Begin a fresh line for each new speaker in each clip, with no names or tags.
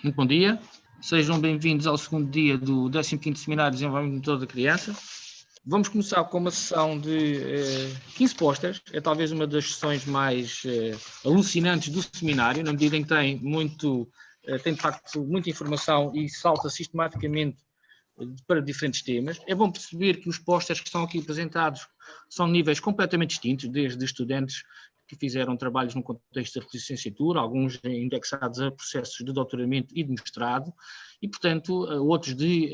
Muito bom dia, sejam bem-vindos ao segundo dia do 15º Seminário de Desenvolvimento Motor da Criança. Vamos começar com uma sessão de 15 posters, é talvez uma das sessões mais alucinantes do seminário, na medida em que tem de facto muita informação e salta sistematicamente para diferentes temas. É bom perceber que os posters que estão aqui apresentados são de níveis completamente distintos, desde estudantes que fizeram trabalhos no contexto da licenciatura, alguns indexados a processos de doutoramento e de mestrado, e, portanto, outros de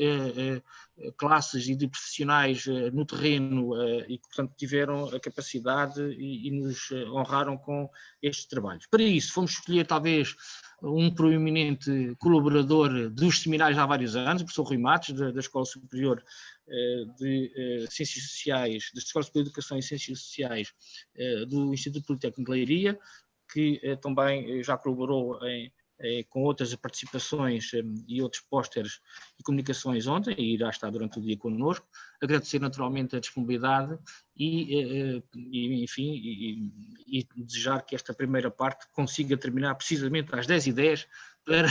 classes e de profissionais no terreno e que, portanto, tiveram a capacidade e nos honraram com estes trabalhos. Para isso, fomos escolher, talvez, um proeminente colaborador dos seminários há vários anos, o professor Rui Matos, da Escola Superior de Ciências Sociais, da Escola Superior de Educação e Ciências Sociais do Instituto Politécnico de Leiria, que também já colaborou com outras participações e outros pósteres e comunicações ontem, e irá estar durante o dia connosco. Agradecer naturalmente a disponibilidade e desejar que esta primeira parte consiga terminar precisamente às 10h10, para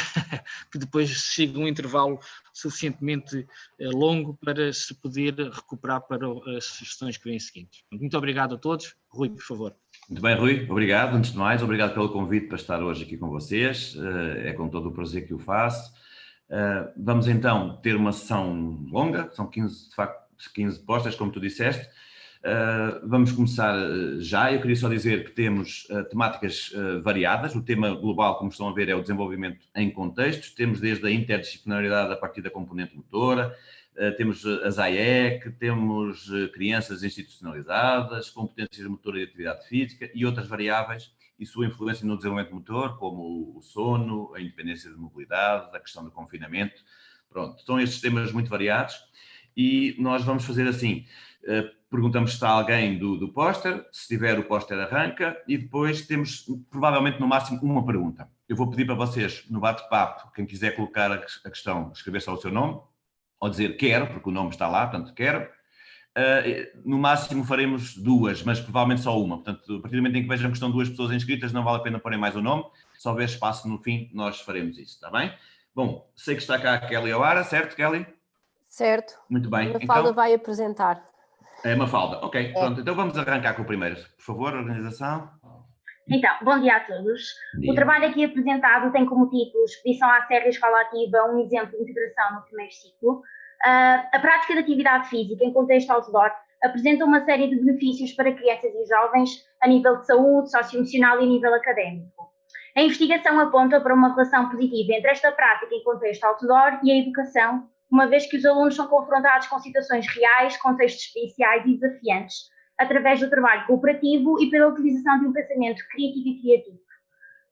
que depois chegue um intervalo suficientemente longo para se poder recuperar para as sessões que vêm seguintes. Muito obrigado a todos. Rui, por favor.
Muito bem, Rui, obrigado. Antes de mais, obrigado pelo convite para estar hoje aqui com vocês. É com todo o prazer que o faço. Vamos então ter uma sessão longa, são 15 postas, como tu disseste. Vamos começar já. Eu queria só dizer que temos temáticas variadas. O tema global, como estão a ver, é o desenvolvimento em contextos. Temos desde a interdisciplinaridade a partir da componente motora, temos as AEC, temos crianças institucionalizadas, competências motoras e atividade física e outras variáveis e sua influência no desenvolvimento motor, como o sono, a independência de mobilidade, a questão do confinamento. Pronto, são estes temas muito variados e nós vamos fazer assim. Perguntamos se está alguém do póster, se tiver o póster arranca e depois temos provavelmente no máximo uma pergunta. Eu vou pedir para vocês no bate-papo, quem quiser colocar a questão, escrever só o seu nome, ou dizer quero, porque o nome está lá, portanto quero. No máximo faremos duas, mas provavelmente só uma. Portanto, a partir do momento em que vejam que estão duas pessoas inscritas, não vale a pena porem mais o nome. Se houver espaço no fim, nós faremos isso, está bem? Bom, sei que está cá a Kelly O'Hara, certo, Kelly?
Certo.
Muito bem.
A Mafalda
então,
vai apresentar.
É Mafalda, ok. Pronto, então vamos arrancar com o primeiro. Por favor, organização.
Então, bom dia a todos. O trabalho aqui apresentado tem como título Expedição à Serra e Escola Ativa, um exemplo de integração no primeiro ciclo. A prática de atividade física em contexto outdoor apresenta uma série de benefícios para crianças e jovens a nível de saúde, socioemocional e a nível académico. A investigação aponta para uma relação positiva entre esta prática em contexto outdoor e a educação, uma vez que os alunos são confrontados com situações reais, contextos experienciais e desafiantes, através do trabalho cooperativo e pela utilização de um pensamento criativo e criativo.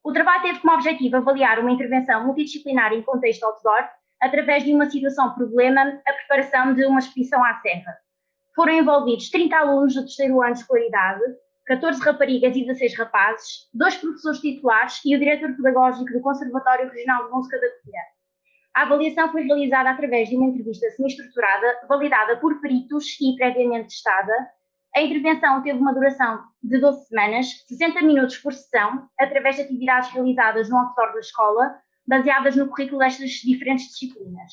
O trabalho teve como objetivo avaliar uma intervenção multidisciplinar em contexto outdoor, através de uma situação-problema, a preparação de uma expedição à serra. Foram envolvidos 30 alunos do terceiro ano de escolaridade, 14 raparigas e 16 rapazes, 2 professores titulares e o diretor pedagógico do Conservatório Regional de Música da Covilhã. A avaliação foi realizada através de uma entrevista semi-estruturada, validada por peritos e previamente testada. A intervenção teve uma duração de 12 semanas, 60 minutos por sessão, através de atividades realizadas no outdoor da escola, baseadas no currículo destas diferentes disciplinas.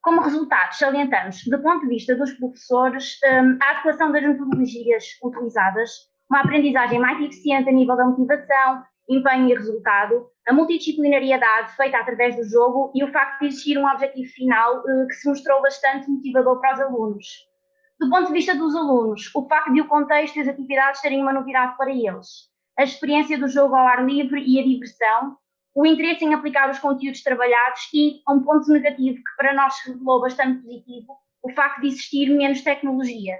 Como resultados, salientamos, do ponto de vista dos professores, a adequação das metodologias utilizadas, uma aprendizagem mais eficiente a nível da motivação, empenho e resultado, a multidisciplinariedade feita através do jogo e o facto de existir um objetivo final que se mostrou bastante motivador para os alunos. Do ponto de vista dos alunos, o facto de o contexto e as atividades serem uma novidade para eles, a experiência do jogo ao ar livre e a diversão, o interesse em aplicar os conteúdos trabalhados e, um ponto negativo que para nós se revelou bastante positivo, o facto de existir menos tecnologia.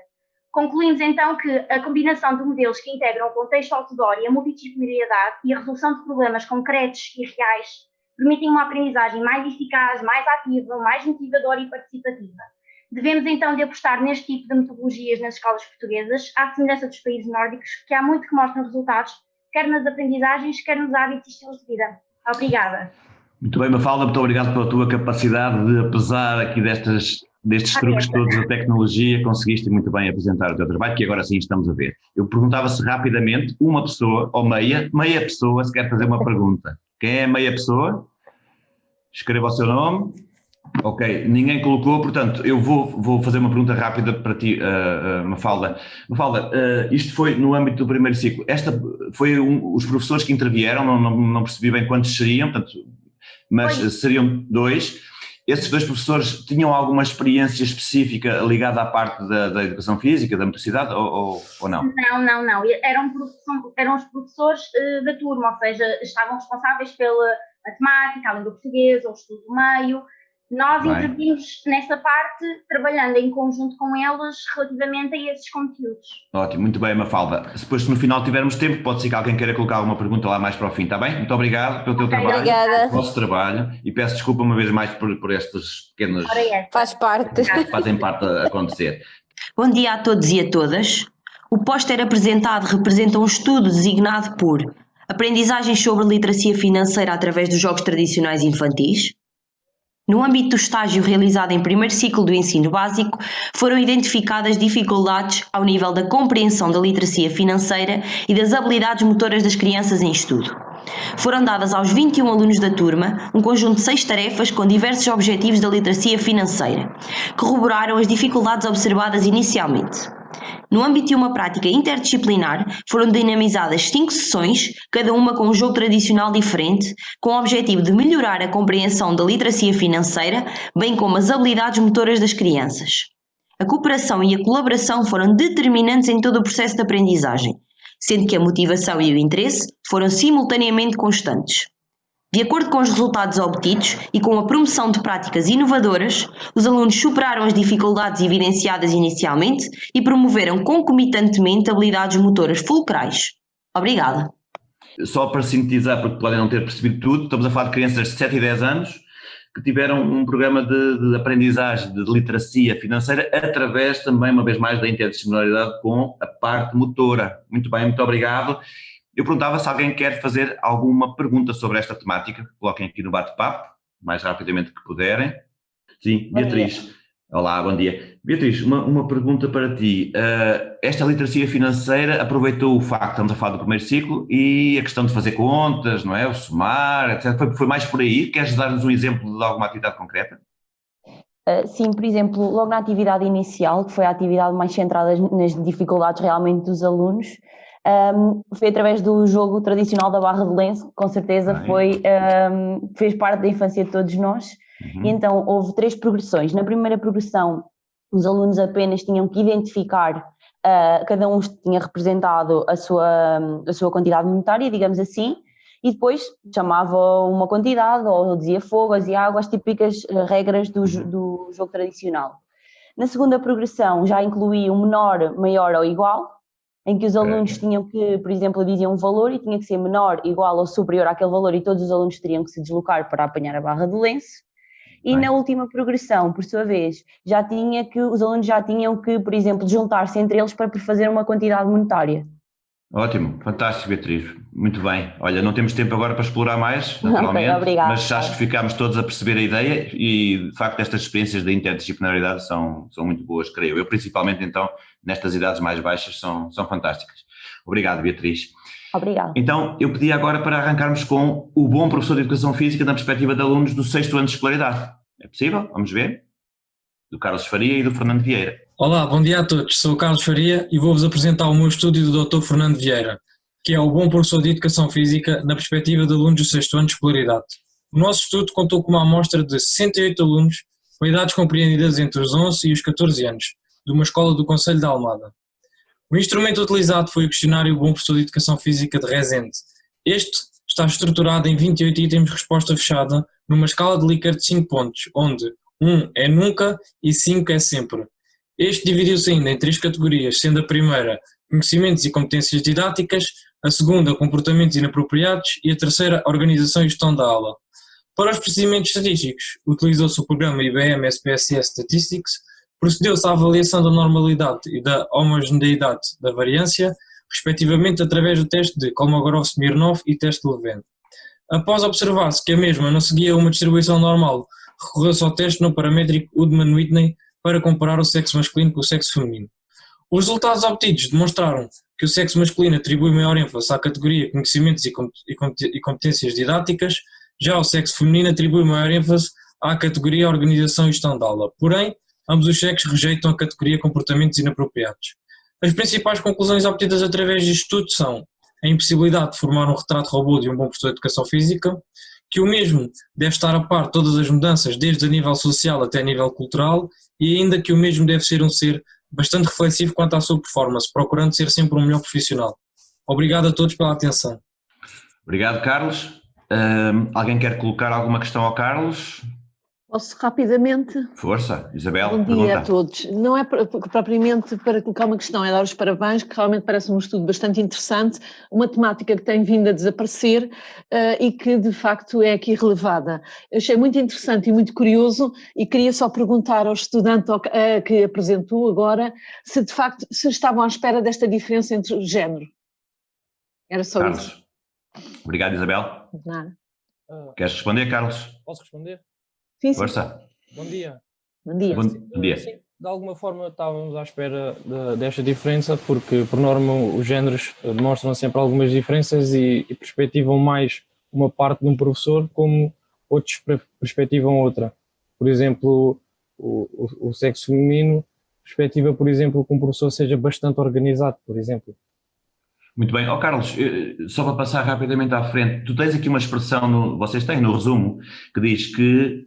Concluímos então que a combinação de modelos que integram o contexto outdoor e a multidisciplinariedade e a resolução de problemas concretos e reais permitem uma aprendizagem mais eficaz, mais ativa, mais motivadora e participativa. Devemos então de apostar neste tipo de metodologias nas escolas portuguesas, à semelhança dos países nórdicos, que há muito que mostram resultados, quer nas aprendizagens, quer nos hábitos e estilos de vida. Obrigada.
Muito bem, Mafalda, muito obrigado pela tua capacidade de, apesar aqui destes truques todos da tecnologia, conseguiste muito bem apresentar o teu trabalho, que agora sim estamos a ver. Eu perguntava se rapidamente uma pessoa, ou meia pessoa, se quer fazer uma pergunta. Quem é a meia pessoa? Escreva o seu nome. Ok, ninguém colocou, portanto, eu vou fazer uma pergunta rápida para ti, Mafalda. Mafalda, isto foi no âmbito do primeiro ciclo. Esta foi os professores que intervieram, não percebi bem quantos seriam, portanto, mas seriam 2. Esses 2 professores tinham alguma experiência específica ligada à parte da educação física, da motricidade, ou não?
Não. Eram os professores da turma, ou seja, estavam responsáveis pela matemática, a língua portuguesa, o estudo do meio. Nós intervimos nessa parte, trabalhando em conjunto com eles relativamente a esses conteúdos.
Ótimo, muito bem, Mafalda. Depois, se no final tivermos tempo, pode ser que alguém queira colocar alguma pergunta lá mais para o fim, está bem? Muito obrigado pelo teu trabalho, pelo vosso trabalho, e peço desculpa uma vez mais por estas pequenas...
Faz parte.
Fazem parte a acontecer.
Bom dia a todos e a todas. O póster apresentado representa um estudo designado por aprendizagens sobre literacia financeira através dos jogos tradicionais infantis. No âmbito do estágio realizado em primeiro ciclo do ensino básico, foram identificadas dificuldades ao nível da compreensão da literacia financeira e das habilidades motoras das crianças em estudo. Foram dadas aos 21 alunos da turma um conjunto de 6 tarefas com diversos objetivos da literacia financeira, que corroboraram as dificuldades observadas inicialmente. No âmbito de uma prática interdisciplinar, foram dinamizadas 5 sessões, cada uma com um jogo tradicional diferente, com o objetivo de melhorar a compreensão da literacia financeira, bem como as habilidades motoras das crianças. A cooperação e a colaboração foram determinantes em todo o processo de aprendizagem, sendo que a motivação e o interesse foram simultaneamente constantes. De acordo com os resultados obtidos e com a promoção de práticas inovadoras, os alunos superaram as dificuldades evidenciadas inicialmente e promoveram concomitantemente habilidades motoras fulcrais. Obrigada.
Só para sintetizar, porque podem não ter percebido tudo, estamos a falar de crianças de 7 e 10 anos que tiveram um programa de aprendizagem de literacia financeira através também, uma vez mais, da interdisciplinaridade com a parte motora. Muito bem, muito obrigado. Eu perguntava se alguém quer fazer alguma pergunta sobre esta temática. Coloquem aqui no bate-papo, o mais rapidamente que puderem. Sim, Beatriz. Olá, bom dia. Beatriz, uma pergunta para ti. Esta literacia financeira aproveitou o facto, estamos a falar do primeiro ciclo, e a questão de fazer contas, não é? O somar, etc. Foi mais por aí? Queres dar-nos um exemplo de alguma atividade concreta?
Sim, por exemplo, logo na atividade inicial, que foi a atividade mais centrada nas dificuldades realmente dos alunos, foi através do jogo tradicional da Barra de Lenço, que com certeza fez parte da infância de todos nós. E então houve 3 progressões. Na primeira progressão, os alunos apenas tinham que identificar, cada um tinha representado a sua quantidade monetária, digamos assim, e depois chamava uma quantidade, ou dizia fogo, dizia água, as típicas regras do jogo tradicional. Na segunda progressão já incluía um menor, maior ou igual, em que os alunos tinham que, por exemplo, diziam um valor e tinha que ser menor, igual ou superior àquele valor, e todos os alunos teriam que se deslocar para apanhar a barra de lenço. E na última progressão, por sua vez, os alunos já tinham que, por exemplo, juntar-se entre eles para fazer uma quantidade monetária.
Ótimo, fantástico, Beatriz, muito bem. Olha, não temos tempo agora para explorar mais, naturalmente,
obrigada.
Mas acho que ficámos todos a perceber a ideia e, de facto, estas experiências da interdisciplinaridade são muito boas, creio eu. Principalmente, então, nestas idades mais baixas, são fantásticas. Obrigado, Beatriz.
Obrigada.
Então, eu pedi agora para arrancarmos com o bom professor de Educação Física na perspectiva de alunos do 6º ano de escolaridade. É possível? Vamos ver? Do Carlos Faria e do Fernando Vieira.
Olá, bom dia a todos. Sou o Carlos Faria e vou-vos apresentar o meu estúdio do Dr. Fernando Vieira, que é o bom professor de Educação Física na perspectiva de alunos do 6º ano de escolaridade. O nosso estudo contou com uma amostra de 68 alunos com idades compreendidas entre os 11 e os 14 anos, de uma escola do Concelho de Almada. O instrumento utilizado foi o questionário Bom Professor de Educação Física de Rezende. Este está estruturado em 28 itens de resposta fechada numa escala de Likert de 5 pontos, onde 1 é nunca e 5 é sempre. Este dividiu-se ainda em 3 categorias, sendo a primeira conhecimentos e competências didáticas, a segunda comportamentos inapropriados e a terceira organização e gestão da aula. Para os procedimentos estatísticos, utilizou-se o programa IBM SPSS Statistics, procedeu-se à avaliação da normalidade e da homogeneidade da variância, respectivamente através do teste de Kolmogorov-Smirnov e teste de Levene. Após observar-se que a mesma não seguia uma distribuição normal, recorreu-se ao teste no paramétrico Udman-Whitney para comparar o sexo masculino com o sexo feminino. Os resultados obtidos demonstraram que o sexo masculino atribui maior ênfase à categoria conhecimentos e competências didáticas, Já o sexo feminino atribui maior ênfase à categoria organização e gestão da aula. Porém, ambos os sexos rejeitam a categoria comportamentos inapropriados. As principais conclusões obtidas através deste estudo são a impossibilidade de formar um retrato robô de um bom professor de educação física, que o mesmo deve estar a par de todas as mudanças, desde a nível social até a nível cultural, e ainda que o mesmo deve ser um ser bastante reflexivo quanto à sua performance, procurando ser sempre um melhor profissional. Obrigado a todos pela atenção.
Obrigado, Carlos. Alguém quer colocar alguma questão ao Carlos?
Posso rapidamente?
Força, Isabel.
Bom dia
pergunta.
a todos. Não é propriamente para colocar uma questão, é dar os parabéns, que realmente parece um estudo bastante interessante, uma temática que tem vindo a desaparecer e que de facto é aqui relevada. Eu achei muito interessante e muito curioso e queria só perguntar ao estudante que apresentou agora se de facto se estavam à espera desta diferença entre o género. Era só
Carlos.
isso.
Obrigado, Isabel.
De nada.
Queres responder, Carlos?
Posso responder?
Sim, sim.
Força.
Bom dia.
Bom dia.
Bom dia.
Sim, de alguma forma estávamos à espera desta diferença, porque por norma os géneros demonstram sempre algumas diferenças e perspectivam mais uma parte de um professor como outros perspectivam outra. Por exemplo, o sexo feminino perspectiva, por exemplo, que um professor seja bastante organizado, por exemplo.
Muito bem. Carlos, só para passar rapidamente à frente, tu tens aqui uma expressão, vocês têm no resumo, que diz que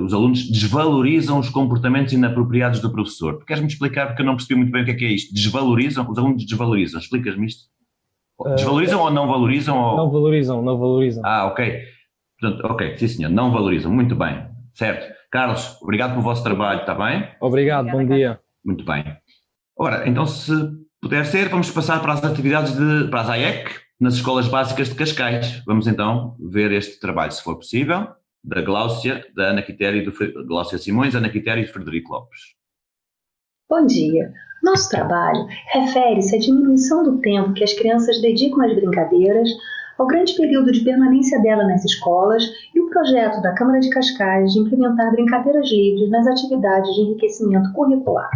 os alunos desvalorizam os comportamentos inapropriados do professor. Queres-me explicar, porque eu não percebi muito bem o que é isto? Desvalorizam? Os alunos desvalorizam. Explicas-me isto? Desvalorizam ou não valorizam? Ou...
Não valorizam, não valorizam.
Ok. Portanto, ok, sim senhor, não valorizam. Muito bem. Certo. Carlos, obrigado pelo vosso trabalho, está bem?
Obrigado, bom dia.
Muito bem. Ora, então se puder ser, vamos passar para as atividades para as AEC nas escolas básicas de Cascais. Vamos então ver este trabalho, se for possível, da Gláucia, da Ana Quitério, Gláucia Simões, Ana Quitério e Frederico Lopes.
Bom dia. Nosso trabalho refere-se à diminuição do tempo que as crianças dedicam às brincadeiras, ao grande período de permanência dela nas escolas e o projeto da Câmara de Cascais de implementar brincadeiras livres nas atividades de enriquecimento curricular.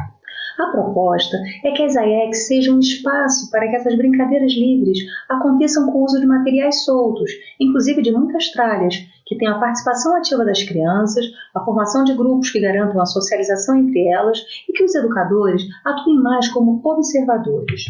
A proposta é que as AECs sejam um espaço para que essas brincadeiras livres aconteçam com o uso de materiais soltos, inclusive de muitas tralhas, que tenham a participação ativa das crianças, a formação de grupos que garantam a socialização entre elas e que os educadores atuem mais como observadores.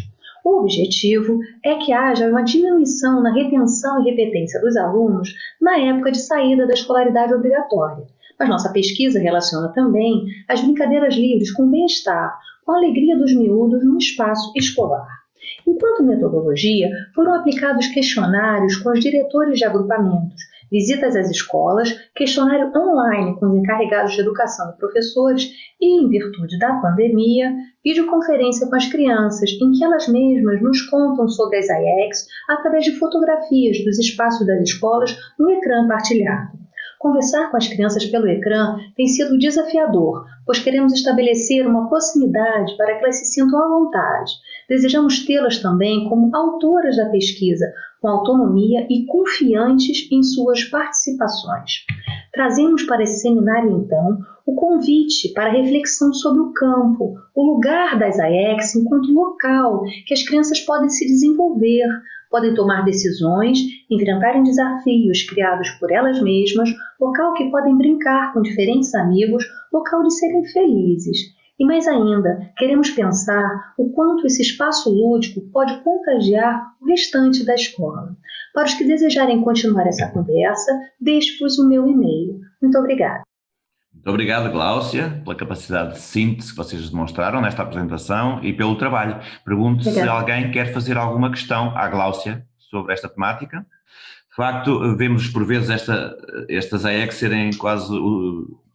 O objetivo é que haja uma diminuição na retenção e repetência dos alunos na época de saída da escolaridade obrigatória. Mas nossa pesquisa relaciona também as brincadeiras livres com bem-estar, com a alegria dos miúdos no espaço escolar. Enquanto metodologia, foram aplicados questionários com os diretores de agrupamentos, visitas às escolas, questionário online com os encarregados de educação e professores e, em virtude da pandemia, videoconferência com as crianças, em que elas mesmas nos contam sobre as AECs através de fotografias dos espaços das escolas no ecrã partilhado. Conversar com as crianças pelo ecrã tem sido desafiador, pois queremos estabelecer uma proximidade para que elas se sintam à vontade. Desejamos tê-las também como autoras da pesquisa, com autonomia e confiantes em suas participações. Trazemos para esse seminário, então, o convite para reflexão sobre o campo, o lugar das AECs enquanto local que as crianças podem se desenvolver, podem tomar decisões, enfrentarem desafios criados por elas mesmas, local que podem brincar com diferentes amigos, local de serem felizes. E mais ainda, queremos pensar o quanto esse espaço lúdico pode contagiar o restante da escola. Para os que desejarem continuar essa conversa, deixo-vos o meu e-mail. Muito obrigada.
Muito obrigado, Gláucia, pela capacidade de síntese que vocês demonstraram nesta apresentação e pelo trabalho. Pergunto se alguém quer fazer alguma questão à Gláucia sobre esta temática. De facto, vemos por vezes estas AECs serem quase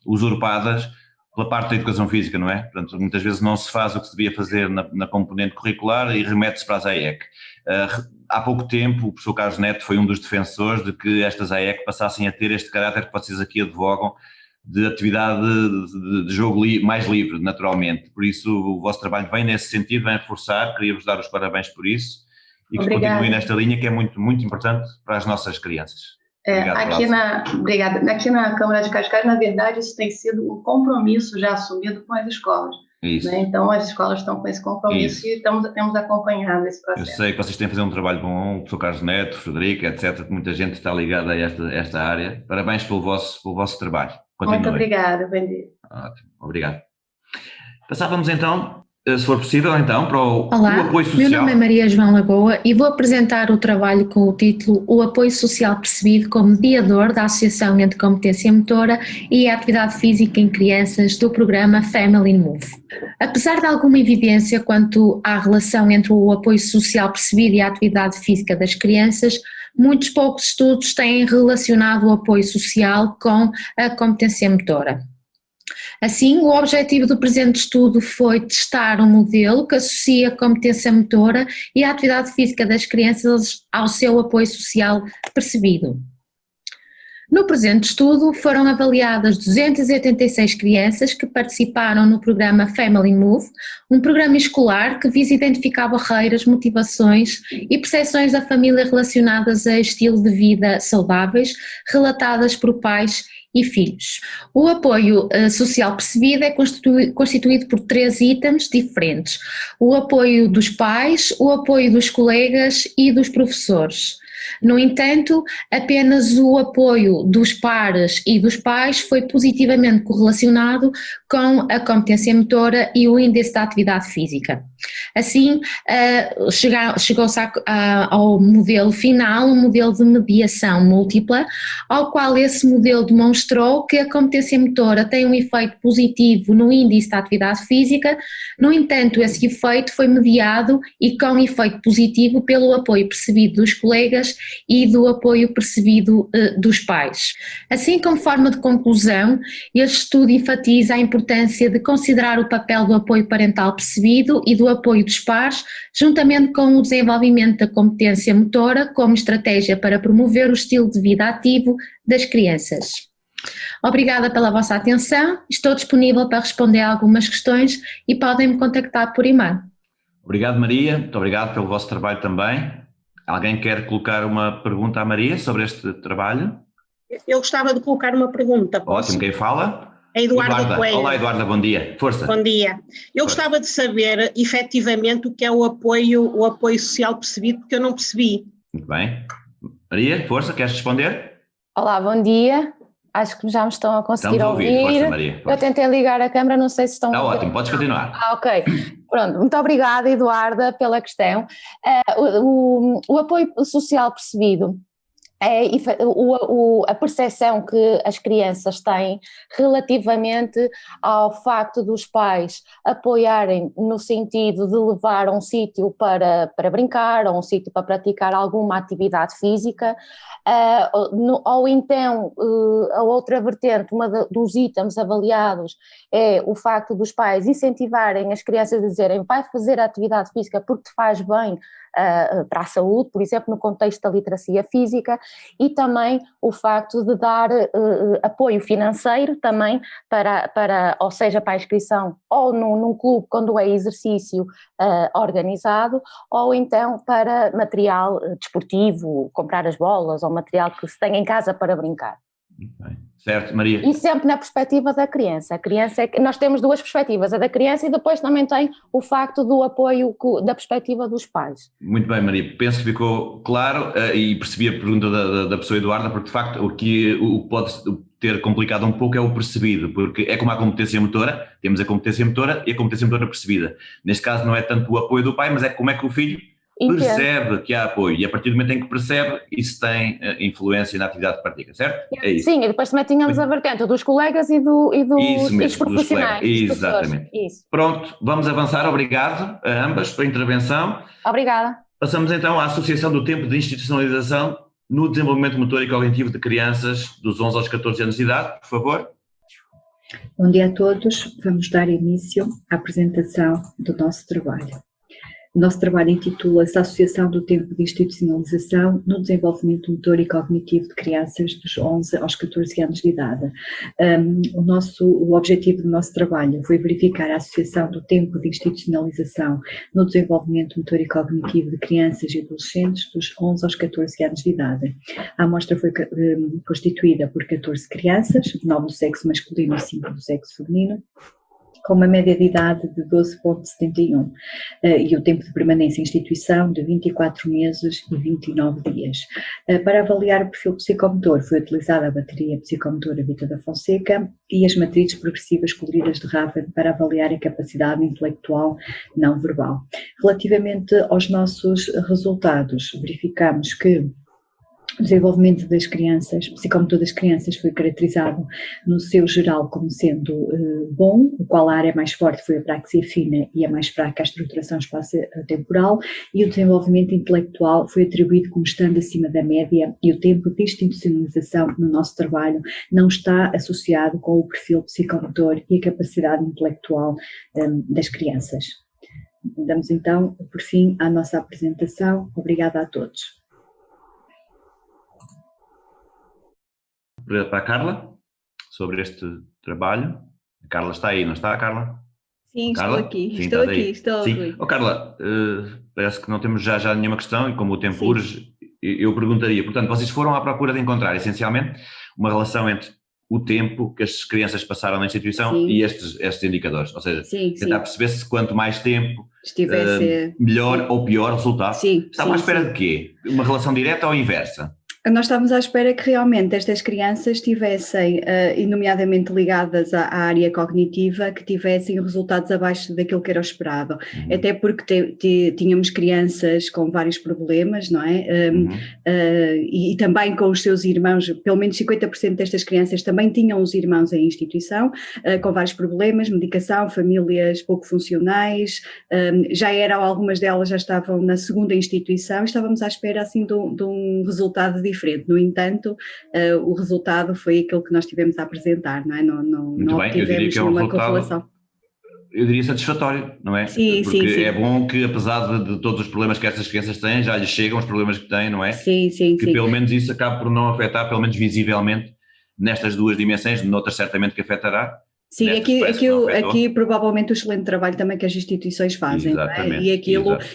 usurpadas pela parte da educação física, não é? Portanto, muitas vezes não se faz o que se devia fazer na componente curricular e remete-se para as AEC. Há pouco tempo, o professor Carlos Neto foi um dos defensores de que estas AEC passassem a ter este caráter que vocês aqui advogam, de atividade de jogo mais livre, naturalmente. Por isso, o vosso trabalho vem nesse sentido, vem reforçar, queria-vos dar os parabéns por isso e que continuem nesta linha que é muito, muito importante para as nossas crianças.
Obrigada. Aqui na Câmara de Cascais, na verdade, isso tem sido um compromisso já assumido com as escolas.
Isso.
Né? Então as escolas estão com esse compromisso e temos acompanhado esse processo.
Eu sei que vocês têm a fazer um trabalho bom, o professor Carlos Neto, Frederica, etc. Muita gente está ligada a esta área. Parabéns pelo vosso trabalho. Continuem.
Muito obrigada, bom dia.
Ótimo, obrigado. Passávamos então, se for possível, então, para o apoio social.
Meu nome é Maria João Lagoa e vou apresentar o trabalho com o título O Apoio Social Percebido como Mediador da Associação entre Competência Motora e a Atividade Física em Crianças do programa Family Move. Apesar de alguma evidência quanto à relação entre o apoio social percebido e a atividade física das crianças, muitos poucos estudos têm relacionado o apoio social com a competência motora. Assim, o objetivo do presente estudo foi testar um modelo que associa a competência motora e a atividade física das crianças ao seu apoio social percebido. No presente estudo foram avaliadas 286 crianças que participaram no programa Family Move, um programa escolar que visa identificar barreiras, motivações e percepções da família relacionadas a estilo de vida saudáveis, relatadas por pais e filhos. O apoio social percebido é constituído por 3 itens diferentes: o apoio dos pais, o apoio dos colegas e dos professores. No entanto, apenas o apoio dos pares e dos pais foi positivamente correlacionado com a competência motora e o índice da atividade física. Assim, chegou-se ao modelo final, um modelo de mediação múltipla, ao qual esse modelo demonstrou que a competência motora tem um efeito positivo no índice da atividade física. No entanto, esse efeito foi mediado e com efeito positivo pelo apoio percebido dos colegas e do apoio percebido dos pais. Assim, como forma de conclusão, este estudo enfatiza a importância de considerar o papel do apoio parental percebido e do apoio dos pares, juntamente com o desenvolvimento da competência motora como estratégia para promover o estilo de vida ativo das crianças. Obrigada pela vossa atenção, estou disponível para responder a algumas questões e podem me contactar por e-mail.
Obrigado, Maria, muito obrigado pelo vosso trabalho também. Alguém quer colocar uma pergunta à Maria sobre este trabalho?
Eu gostava de colocar uma pergunta. Posso?
Ótimo, quem fala?
É Eduarda Coelho.
Olá, Eduarda, bom dia. Força.
Bom dia. Eu gostava de saber, efetivamente, o que é o apoio social percebido, porque eu não percebi.
Muito bem. Maria, força, queres responder?
Olá, bom dia. Acho que já me estão a conseguir ouvir.
Força, Maria. Força.
Eu tentei ligar a câmara, não sei se estão a ouvir.
Está ótimo, podes continuar.
Ok. Pronto, muito obrigada, Eduarda, pela questão. O apoio social percebido é a percepção que as crianças têm relativamente ao facto dos pais apoiarem no sentido de levar a um sítio para brincar, ou um sítio para praticar alguma atividade física, ou então a outra vertente, dos itens avaliados é o facto dos pais incentivarem as crianças a dizerem vai fazer a atividade física porque te faz bem para a saúde, por exemplo, no contexto da literacia física, e também o facto de dar apoio financeiro também ou seja, para a inscrição ou num clube quando é exercício organizado, ou então para material desportivo, comprar as bolas ou material que se tem em casa para brincar.
Certo, Maria.
E sempre na perspectiva da criança. A criança nós temos 2 perspectivas, a da criança e depois também tem o facto do apoio da perspectiva dos pais.
Muito bem, Maria. Penso que ficou claro e percebi a pergunta da pessoa Eduarda, porque de facto o que pode ter complicado um pouco é o percebido, porque é como a competência motora, temos a competência motora e a competência motora percebida. Neste caso não é tanto o apoio do pai, mas é como é que o filho percebe que há apoio, e a partir do momento em que percebe, isso tem influência na atividade que pratica, certo? É isso.
Sim, e depois também tínhamos a vertente dos colegas e dos profissionais.
Exatamente.
Isso.
Pronto, vamos avançar, obrigado a ambas pela intervenção.
Obrigada.
Passamos então à Associação do Tempo de Institucionalização no Desenvolvimento Motor e Cognitivo de Crianças dos 11 aos 14 anos de idade, por favor.
Bom dia a todos, vamos dar início à apresentação do nosso trabalho. O nosso trabalho intitula-se Associação do Tempo de Institucionalização no Desenvolvimento Motor e Cognitivo de Crianças dos 11 aos 14 anos de idade. O objetivo do nosso trabalho foi verificar a associação do tempo de institucionalização no desenvolvimento motor e cognitivo de crianças e adolescentes dos 11 aos 14 anos de idade. A amostra foi constituída por 14 crianças, 9 do sexo masculino e 5 do sexo feminino, com uma média de idade de 12,71 e o tempo de permanência em instituição de 24 meses e 29 dias. Para avaliar o perfil psicomotor foi utilizada a bateria psicomotora Vita da Fonseca e as matrizes progressivas coloridas de Raven para avaliar a capacidade intelectual não verbal. Relativamente aos nossos resultados, verificamos que o desenvolvimento das crianças, o psicomotor das crianças foi caracterizado no seu geral como sendo bom, o qual a área mais forte foi a praxia fina e a mais fraca a estruturação espaço-temporal, e o desenvolvimento intelectual foi atribuído como estando acima da média, e o tempo de institucionalização no nosso trabalho não está associado com o perfil psicomotor e a capacidade intelectual das crianças. Damos então por fim à nossa apresentação. Obrigada a todos.
Para a Carla, sobre este trabalho. A Carla está aí, não está, Carla?
Sim,
Carla?
estou aqui,
Sim,
estou aqui,
aí.
estou aqui.
Oh, Carla, parece que não temos já nenhuma questão e como o tempo urge, eu perguntaria, portanto, vocês foram à procura de encontrar essencialmente uma relação entre o tempo que as crianças passaram na instituição e estes indicadores, ou seja, tentar perceber se quanto mais tempo
estivesse
melhor ou pior resultado. Estavam à espera
sim.
de quê? Uma relação direta ou inversa?
Nós estávamos à espera que realmente estas crianças tivessem, e nomeadamente ligadas à área cognitiva, que tivessem resultados abaixo daquilo que era o esperado. Até porque tínhamos crianças com vários problemas, não é? E também com os seus irmãos, pelo menos 50% destas crianças também tinham os irmãos em instituição, com vários problemas, medicação, famílias pouco funcionais, algumas delas já estavam na segunda instituição, e estávamos à espera assim de um resultado diferente. No entanto, o resultado foi aquilo que nós tivemos a apresentar, não é? Não obtivemos nenhuma correlação.
Eu diria satisfatório, não é?
Sim.
É bom que, apesar de todos os problemas que essas crianças têm, já lhes chegam os problemas que têm, não é?
Sim.
Pelo menos isso acaba por não afetar, pelo menos visivelmente, nestas duas dimensões, noutras certamente que afetará.
Sim, aqui provavelmente o excelente trabalho também que as instituições fazem, não é?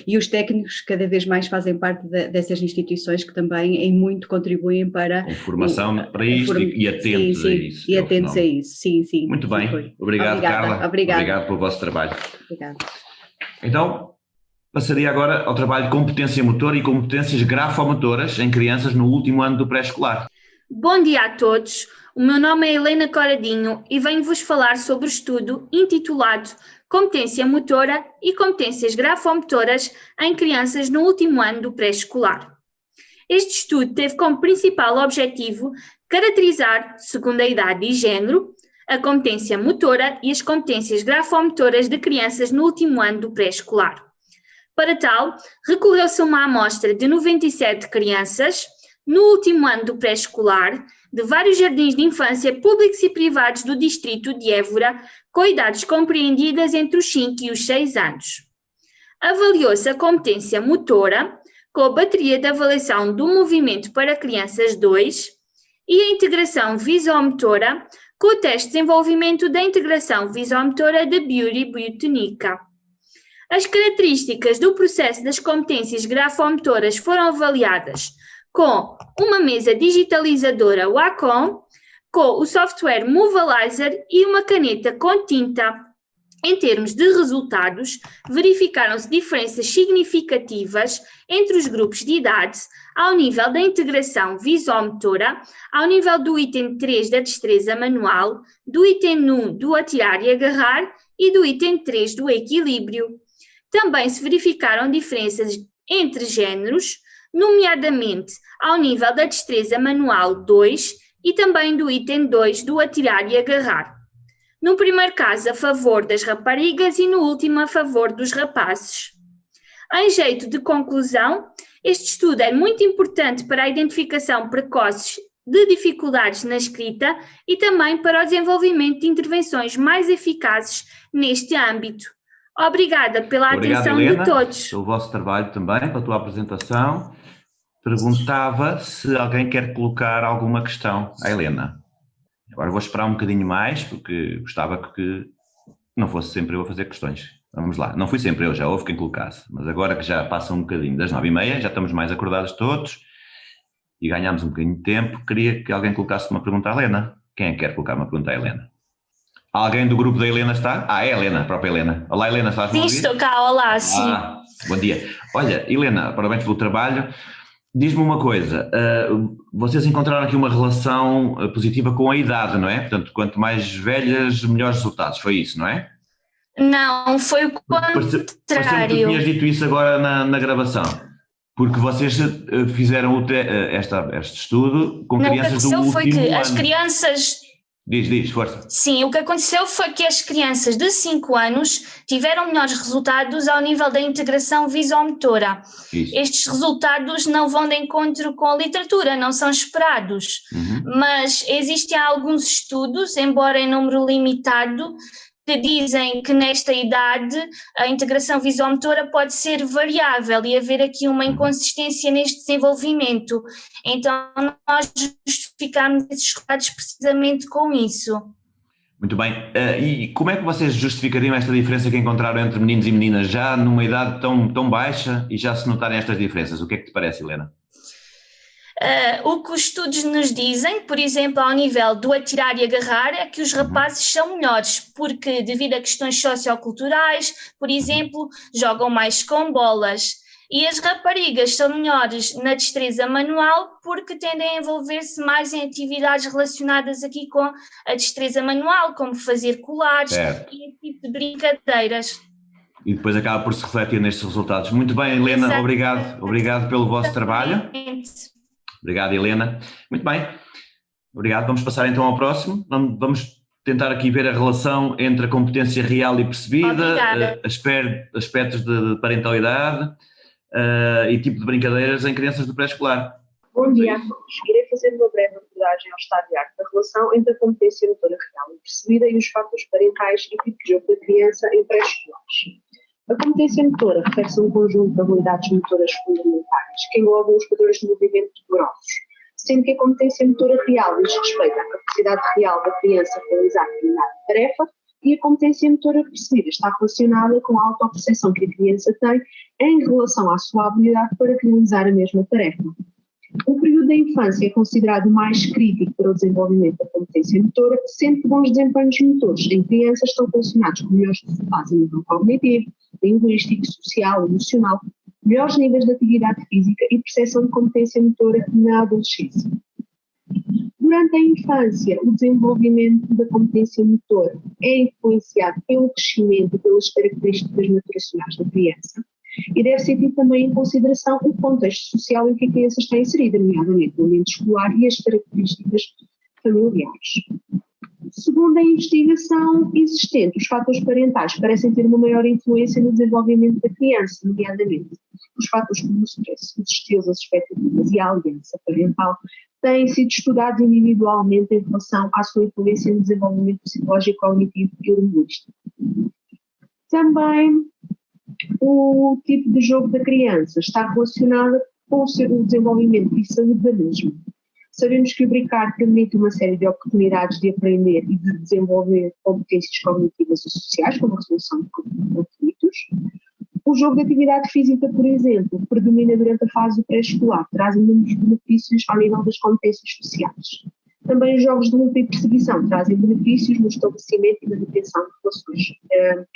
E os técnicos cada vez mais fazem parte dessas instituições que também em muito contribuem para…
Com formação para isto e atentos a isso.
E atentos a isso, sim.
Muito bem, obrigado Carla, obrigado pelo vosso trabalho.
Obrigada.
Então, passaria agora ao trabalho de competência motora e competências grafomotoras em crianças no último ano do pré-escolar.
Bom dia a todos. O meu nome é Helena Coradinho e venho-vos falar sobre o estudo intitulado Competência Motora e Competências Grafomotoras em Crianças no último ano do pré-escolar. Este estudo teve como principal objetivo caracterizar, segundo a idade e género, a competência motora e as competências grafomotoras de crianças no último ano do pré-escolar. Para tal, recorreu-se a uma amostra de 97 crianças no último ano do pré-escolar, de vários jardins de infância públicos e privados do distrito de Évora, com idades compreendidas entre os 5 e os 6 anos. Avaliou-se a competência motora, com a bateria de avaliação do movimento para crianças 2, e a integração visomotora, com o teste de desenvolvimento da integração visomotora de Bury-Butonica. As características do processo das competências grafomotoras foram avaliadas com uma mesa digitalizadora Wacom, com o software Movalizer e uma caneta com tinta. Em termos de resultados, verificaram-se diferenças significativas entre os grupos de idade ao nível da integração visomotora, ao nível do item 3 da destreza manual, do item 1 do atirar e agarrar e do item 3 do equilíbrio. Também se verificaram diferenças entre géneros, nomeadamente ao nível da destreza manual 2 e também do item 2 do atirar e agarrar. No primeiro caso a favor das raparigas e no último a favor dos rapazes. Em jeito de conclusão, este estudo é muito importante para a identificação precoce de dificuldades na escrita e também para o desenvolvimento de intervenções mais eficazes neste âmbito. Obrigada pela atenção
Helena,
de todos.
Pelo vosso trabalho também, pela tua apresentação. Perguntava se alguém quer colocar alguma questão à Helena. Agora vou esperar um bocadinho mais, porque gostava que não fosse sempre eu a fazer questões. Vamos lá, não fui sempre eu, já houve quem colocasse, mas agora que já passa um bocadinho das 9h30, já estamos mais acordados todos e ganhamos um bocadinho de tempo, queria que alguém colocasse uma pergunta à Helena. Quem é que quer colocar uma pergunta à Helena? Alguém do grupo da Helena está? É a Helena, a própria Helena. Olá, Helena, estás a ouvir?
Sim, estou cá, olá, sim.
Bom dia. Olha, Helena, parabéns pelo trabalho. Diz-me uma coisa, vocês encontraram aqui uma relação positiva com a idade, não é? Portanto, quanto mais velhas, melhores resultados, foi isso, não é?
Não, foi o
Pareceu-me que tu
contrário.
tinhas dito isso agora na gravação, porque vocês fizeram este estudo com
Não,
crianças do
o que aconteceu foi
último
que
ano.
as crianças...
Diz, força.
Sim, o que aconteceu foi que as crianças de 5 anos tiveram melhores resultados ao nível da integração visomotora.
Isso.
Estes resultados não vão de encontro com a literatura, não são esperados, mas existem alguns estudos, embora em número limitado, que dizem que nesta idade a integração visomotora pode ser variável e haver aqui uma inconsistência neste desenvolvimento. Então nós justificamos esses resultados precisamente com isso.
Muito bem. E como é que vocês justificariam esta diferença que encontraram entre meninos e meninas já numa idade tão baixa e já se notarem estas diferenças? O que é que te parece, Helena?
O que os estudos nos dizem, por exemplo, ao nível do atirar e agarrar, é que os rapazes são melhores, porque devido a questões socioculturais, por exemplo, jogam mais com bolas. E as raparigas são melhores na destreza manual, porque tendem a envolver-se mais em atividades relacionadas aqui com a destreza manual, como fazer colares e esse tipo de brincadeiras.
E depois acaba por se refletir nestes resultados. Muito bem, Helena, obrigado pelo vosso trabalho. Obrigado, Helena. Muito bem, obrigado. Vamos passar então ao próximo. Vamos tentar aqui ver a relação entre a competência real e percebida, aspectos de parentalidade e tipo de brincadeiras em crianças do pré-escolar.
Bom dia a todos. Irei fazer uma breve abordagem ao estado de arte da relação entre a competência motora real e percebida e os fatores parentais e tipo de jogo da criança em pré-escolares. A competência motora refere-se a um conjunto de habilidades motoras fundamentais que englobam os padrões de movimento grossos, sendo que a competência motora real diz respeito à capacidade real da criança de realizar determinada tarefa e a competência motora percebida está relacionada com a autoperceção que a criança tem em relação à sua habilidade para realizar a mesma tarefa. O período da infância é considerado mais crítico para o desenvolvimento da competência motora, sendo que bons desempenhos motores em crianças estão relacionados com melhores resultados a nível cognitivo, linguístico, social, emocional, melhores níveis de atividade física e percepção de competência motora na adolescência. Durante a infância, o desenvolvimento da competência motora é influenciado pelo crescimento e pelas características maturacionais da criança e deve ser tido também em consideração o contexto social em que a criança está inserida, nomeadamente o ambiente escolar e as características familiares. Segundo a investigação existente, os fatores parentais parecem ter uma maior influência no desenvolvimento da criança, nomeadamente os fatores como o stress, os estilos, as expectativas e a aliança parental têm sido estudados individualmente em relação à sua influência no desenvolvimento psicológico, cognitivo e linguístico. Também o tipo de jogo da criança está relacionado com o desenvolvimento e saúde da mesma. Sabemos que o brincar permite uma série de oportunidades de aprender e de desenvolver competências cognitivas e sociais, como a resolução de conflitos. O jogo de atividade física, por exemplo, predomina durante a fase do pré-escolar, traz inúmeros benefícios ao nível das competências sociais. Também os jogos de luta e perseguição trazem benefícios no estabelecimento e manutenção de relações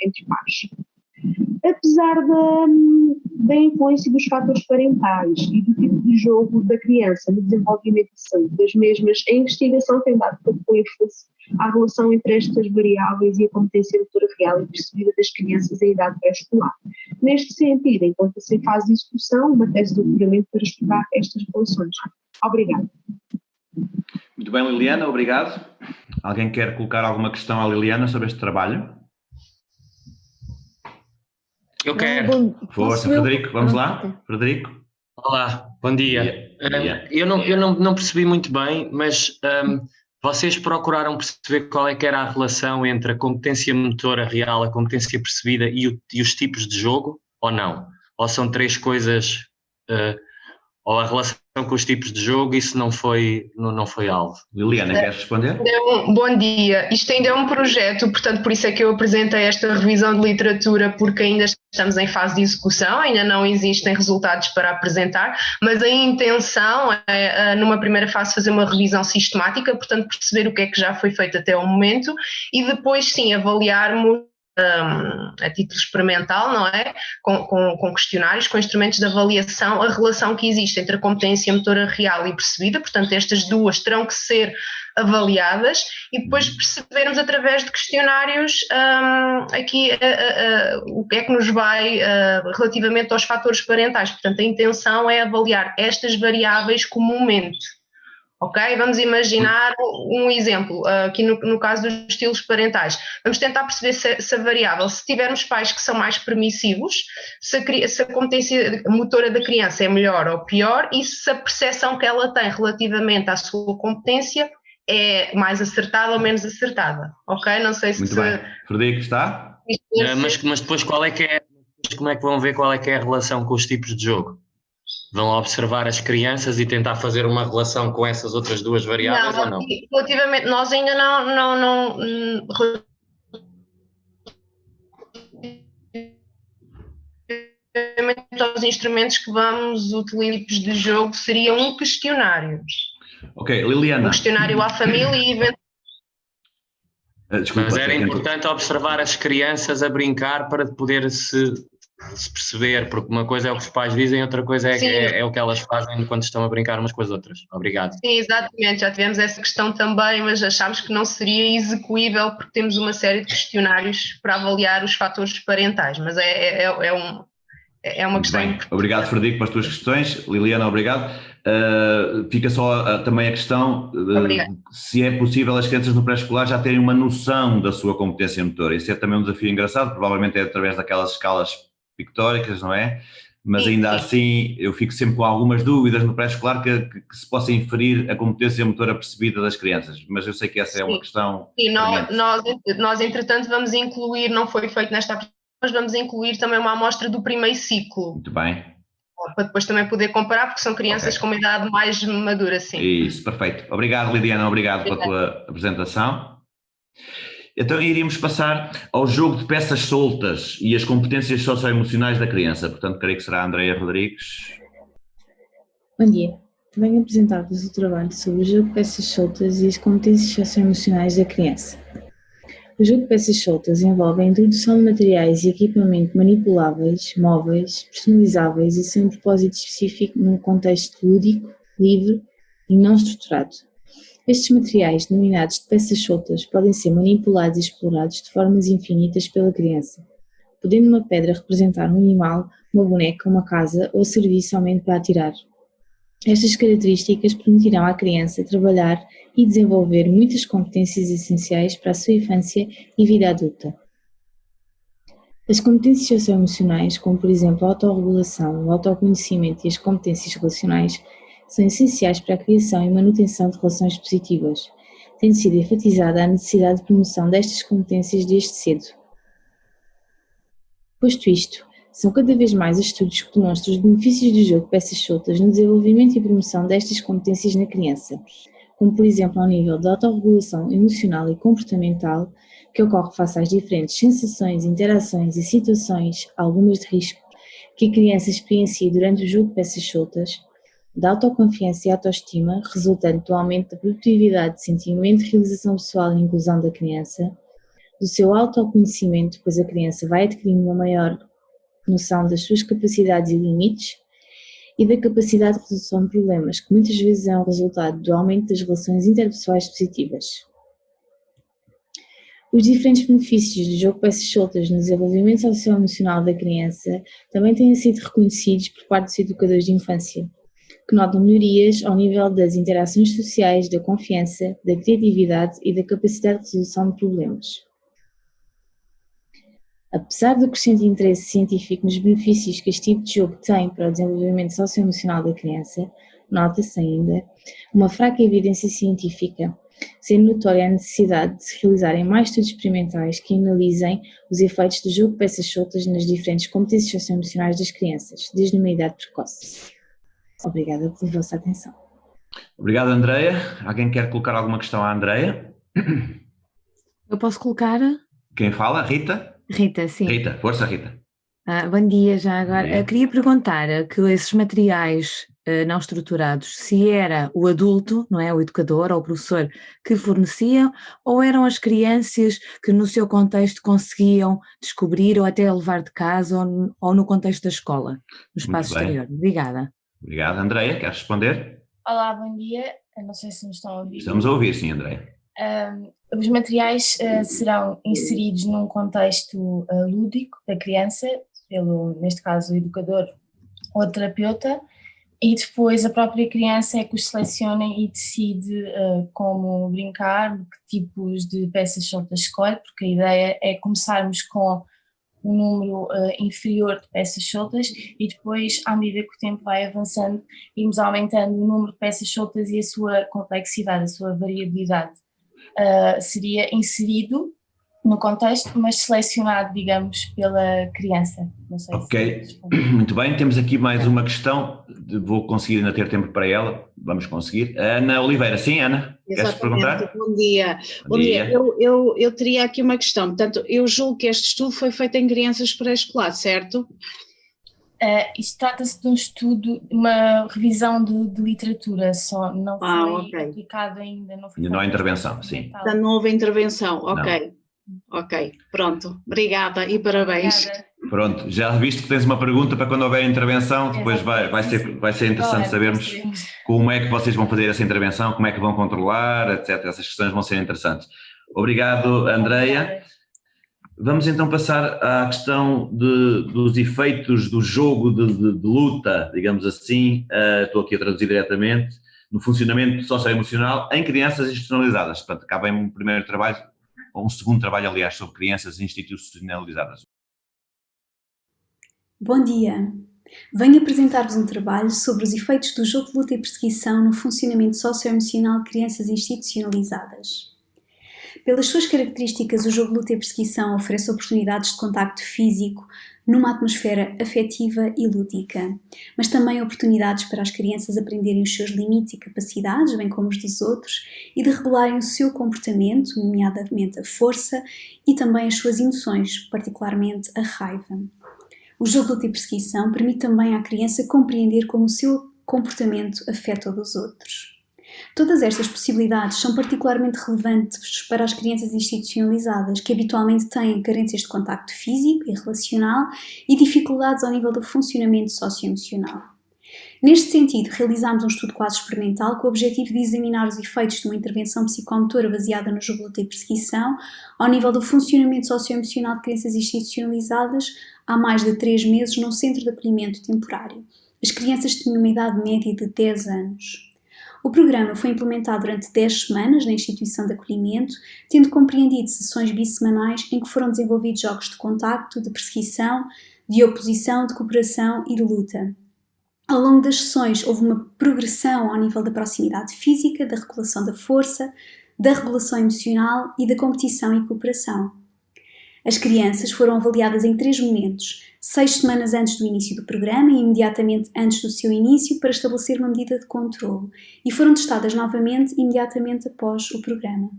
entre pares. Apesar da influência dos fatores parentais e do tipo de jogo da criança no desenvolvimento e saúde das mesmas, a investigação tem dado pouco ênfase à relação entre estas variáveis e a competência motora real e percebida das crianças em idade pré-escolar. Neste sentido, encontra-se em fase de execução uma tese de doutoramento para estudar estas relações. Obrigada.
Muito bem, Liliana, obrigado. Alguém quer colocar alguma questão à Liliana sobre este trabalho?
Eu quero.
Força, Frederico, vamos lá. Frederico.
Olá, bom dia. Eu não percebi muito bem, mas vocês procuraram perceber qual é que era a relação entre a competência motora real, a competência percebida e os tipos de jogo, ou não? Ou são três coisas ou a relação com os tipos de jogo, isso não foi alvo.
Liliana, queres responder?
Bom dia. Isto ainda é um projeto, portanto, por isso é que eu apresentei esta revisão de literatura, porque ainda estamos em fase de execução, ainda não existem resultados para apresentar, mas a intenção é, numa primeira fase, fazer uma revisão sistemática, portanto, perceber o que é que já foi feito até ao momento e depois, sim, avaliarmos a título experimental, não é? Com questionários, com instrumentos de avaliação, a relação que existe entre a competência motora real e percebida, portanto estas duas terão que ser avaliadas e depois percebermos através de questionários aqui o que é que nos vai relativamente aos fatores parentais, portanto a intenção é avaliar estas variáveis comumente. Ok? Vamos imaginar um exemplo, aqui no caso dos estilos parentais. Vamos tentar perceber se a variável, se tivermos pais que são mais permissivos, se a competência motora da criança é melhor ou pior e se a percepção que ela tem relativamente à sua competência é mais acertada ou menos acertada. Ok? Não sei se...
Muito bem. Frederico, está?
Mas depois como é que vão ver qual é que é a relação com os tipos de jogo? Vão observar as crianças e tentar fazer uma relação com essas outras duas variáveis ou não?
Relativamente, nós ainda não os instrumentos que vamos utilizar de jogo seria um questionário.
Ok, Liliana.
Um questionário à família e
Mas era importante observar as crianças a brincar para poder se perceber, porque uma coisa é o que os pais dizem, outra coisa é o que elas fazem quando estão a brincar umas com as outras. Obrigado.
Sim, exatamente, já tivemos essa questão também, mas achámos que não seria execuível porque temos uma série de questionários para avaliar os fatores parentais, mas é uma questão...
Bem, obrigado Frederico pelas tuas questões. Liliana, obrigado. Fica só também a questão se é possível as crianças no pré-escolar já terem uma noção da sua competência motora. Isso é também um desafio engraçado, provavelmente é através daquelas escalas pictóricas, não é? Mas ainda assim eu fico sempre com algumas dúvidas no pré-escolar que se possa inferir a competência motora percebida das crianças, mas eu sei que essa é uma questão...
E nós entretanto vamos incluir, não foi feito nesta apresentação, mas vamos incluir também uma amostra do primeiro ciclo.
Muito bem.
Para depois também poder comparar, porque são crianças com uma idade mais madura, sim.
Isso, perfeito. Obrigado, Lidiana, obrigado pela tua apresentação. Então iríamos passar ao jogo de peças soltas e as competências socioemocionais da criança. Portanto, creio que será a Andreia Rodrigues.
Bom dia. Venho apresentar-vos o trabalho sobre o jogo de peças soltas e as competências socioemocionais da criança. O jogo de peças soltas envolve a introdução de materiais e equipamento manipuláveis, móveis, personalizáveis e sem um propósito específico num contexto lúdico, livre e não estruturado. Estes materiais, denominados de peças soltas, podem ser manipulados e explorados de formas infinitas pela criança, podendo uma pedra representar um animal, uma boneca, uma casa ou servir somente para atirar. Estas características permitirão à criança trabalhar e desenvolver muitas competências essenciais para a sua infância e vida adulta. As competências socioemocionais, como por exemplo a autorregulação, o autoconhecimento e as competências relacionais, são essenciais para a criação e manutenção de relações positivas, tendo sido enfatizada a necessidade de promoção destas competências desde cedo. Posto isto, são cada vez mais estudos que demonstram os benefícios do jogo de peças soltas no desenvolvimento e promoção destas competências na criança, como por exemplo ao nível de autorregulação emocional e comportamental, que ocorre face às diferentes sensações, interações e situações, algumas de risco, que a criança experiencia durante o jogo de peças soltas, da autoconfiança e autoestima, resultante do aumento da produtividade, sentimento de realização pessoal e inclusão da criança, do seu autoconhecimento, pois a criança vai adquirindo uma maior noção das suas capacidades e limites, e da capacidade de resolução de problemas, que muitas vezes é um resultado do aumento das relações interpessoais positivas. Os diferentes benefícios do jogo de peças soltas no desenvolvimento socioemocional da criança também têm sido reconhecidos por parte dos educadores de infância, que notam melhorias ao nível das interações sociais, da confiança, da criatividade e da capacidade de resolução de problemas. Apesar do crescente interesse científico nos benefícios que este tipo de jogo tem para o desenvolvimento socioemocional da criança, nota-se ainda uma fraca evidência científica, sendo notória a necessidade de se realizarem mais estudos experimentais que analisem os efeitos do jogo de peças soltas nas diferentes competências socioemocionais das crianças, desde uma idade precoce. Obrigada pela vossa atenção.
Obrigado, Andreia. Alguém quer colocar alguma questão à Andreia?
Eu posso colocar?
Quem fala? Rita?
Rita, sim.
Rita, força, Rita.
Bom dia, já agora. Eu queria perguntar que esses materiais não estruturados, se era o adulto, não é, o educador ou o professor que forneciam, ou eram as crianças que no seu contexto conseguiam descobrir ou até levar de casa ou no contexto da escola, no espaço exterior. Obrigada.
Obrigado. Andreia, queres responder?
Olá, bom dia. Eu não sei se me estão a ouvir.
Estamos a ouvir, sim, Andreia.
Os materiais serão inseridos num contexto lúdico da criança, neste caso, o educador ou o terapeuta, e depois a própria criança é que os seleciona e decide como brincar, que tipos de peças soltas escolhe, porque a ideia é começarmos com um número inferior de peças soltas e depois, à medida que o tempo vai avançando, irmos aumentando o número de peças soltas e a sua complexidade, a sua variabilidade. Seria inserido no contexto, mas selecionado, digamos, pela criança. Não sei
se muito bem. Temos aqui mais uma questão, vou conseguir ainda ter tempo para ela, vamos conseguir. Ana Oliveira, sim, Ana? Queres perguntar?
Bom dia. Bom dia. Eu teria aqui uma questão. Portanto, eu julgo que este estudo foi feito em crianças pré-escolares, certo?
Isto trata-se de um estudo, uma revisão de literatura, só não foi aplicado ainda.
Não há intervenção, sim.
Não houve intervenção, ok. Não. Ok, pronto. Obrigada e parabéns.
Obrigada.
Pronto, já viste que tens uma pergunta para quando houver intervenção, depois vai ser interessante sabermos como é que vocês vão fazer essa intervenção, como é que vão controlar, etc. Essas questões vão ser interessantes. Obrigado, Andreia. Vamos então passar à questão dos efeitos do jogo de luta, digamos assim, estou aqui a traduzir diretamente, no funcionamento socioemocional em crianças institucionalizadas. Portanto, acaba em um primeiro trabalho, ou um segundo trabalho, aliás, sobre crianças institucionalizadas.
Bom dia! Venho apresentar-vos um trabalho sobre os efeitos do jogo de luta e perseguição no funcionamento socioemocional de crianças institucionalizadas. Pelas suas características, o jogo de luta e perseguição oferece oportunidades de contacto físico numa atmosfera afetiva e lúdica, mas também oportunidades para as crianças aprenderem os seus limites e capacidades, bem como os dos outros, e de revelarem o seu comportamento, nomeadamente a força, e também as suas emoções, particularmente a raiva. O jogo de luta e perseguição permite também à criança compreender como o seu comportamento afeta o dos outros. Todas estas possibilidades são particularmente relevantes para as crianças institucionalizadas, que habitualmente têm carências de contacto físico e relacional e dificuldades ao nível do funcionamento socioemocional. Neste sentido, realizámos um estudo quase experimental com o objetivo de examinar os efeitos de uma intervenção psicomotora baseada no jogo de luta e perseguição ao nível do funcionamento socioemocional de crianças institucionalizadas há mais de 3 meses num centro de acolhimento temporário. As crianças tinham uma idade média de 10 anos. O programa foi implementado durante 10 semanas na instituição de acolhimento, tendo compreendido sessões bissemanais em que foram desenvolvidos jogos de contacto, de perseguição, de oposição, de cooperação e de luta. Ao longo das sessões houve uma progressão ao nível da proximidade física, da regulação da força, da regulação emocional e da competição e cooperação. As crianças foram avaliadas em 3 momentos, 6 semanas antes do início do programa e imediatamente antes do seu início para estabelecer uma medida de controlo, e foram testadas novamente imediatamente após o programa.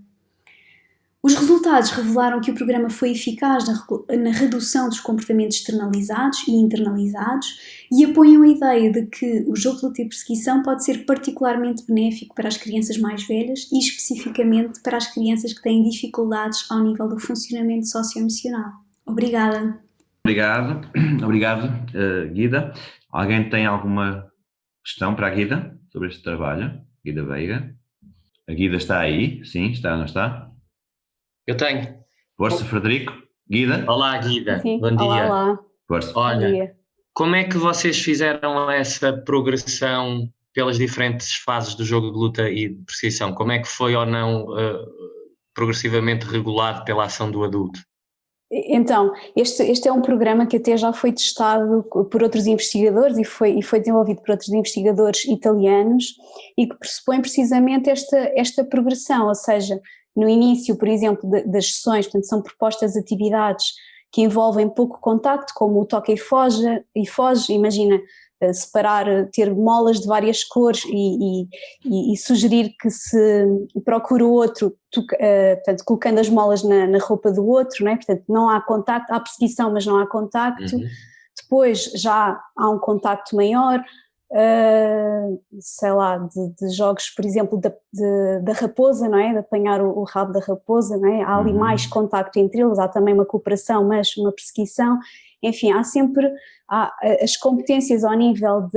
Os resultados revelaram que o programa foi eficaz na redução dos comportamentos externalizados e internalizados e apoiam a ideia de que o jogo de luta e perseguição pode ser particularmente benéfico para as crianças mais velhas e especificamente para as crianças que têm dificuldades ao nível do funcionamento socioemocional. Obrigada.
Obrigado, Guida. Alguém tem alguma questão para a Guida sobre este trabalho? Guida Veiga. A Guida está aí? Sim, está, não está?
Eu tenho.
Força, Frederico. Guida?
Olá, Guida.
Sim.
Bom dia.
Olá.
Força.
Olha,
Bom dia.
como é que vocês fizeram essa progressão pelas diferentes fases do jogo de luta e de perseguição? Como é que foi ou não progressivamente regulado pela ação do adulto?
Então, este é um programa que até já foi testado por outros investigadores e foi desenvolvido por outros investigadores italianos e que pressupõe precisamente esta progressão, ou seja, no início, por exemplo, das sessões, portanto, são propostas atividades que envolvem pouco contacto, como o toque e foge, imagina,
separar, ter molas de várias cores e sugerir que se procure o outro, portanto, colocando as molas na roupa do outro, não é? Portanto, não há contacto, há perseguição, mas não há contacto. Depois já há um contacto maior, sei lá, de jogos, por exemplo, da raposa, não é? De apanhar o rabo da raposa, não é? Há ali mais contacto entre eles, há também uma cooperação, mas uma perseguição. Enfim, há sempre as competências ao nível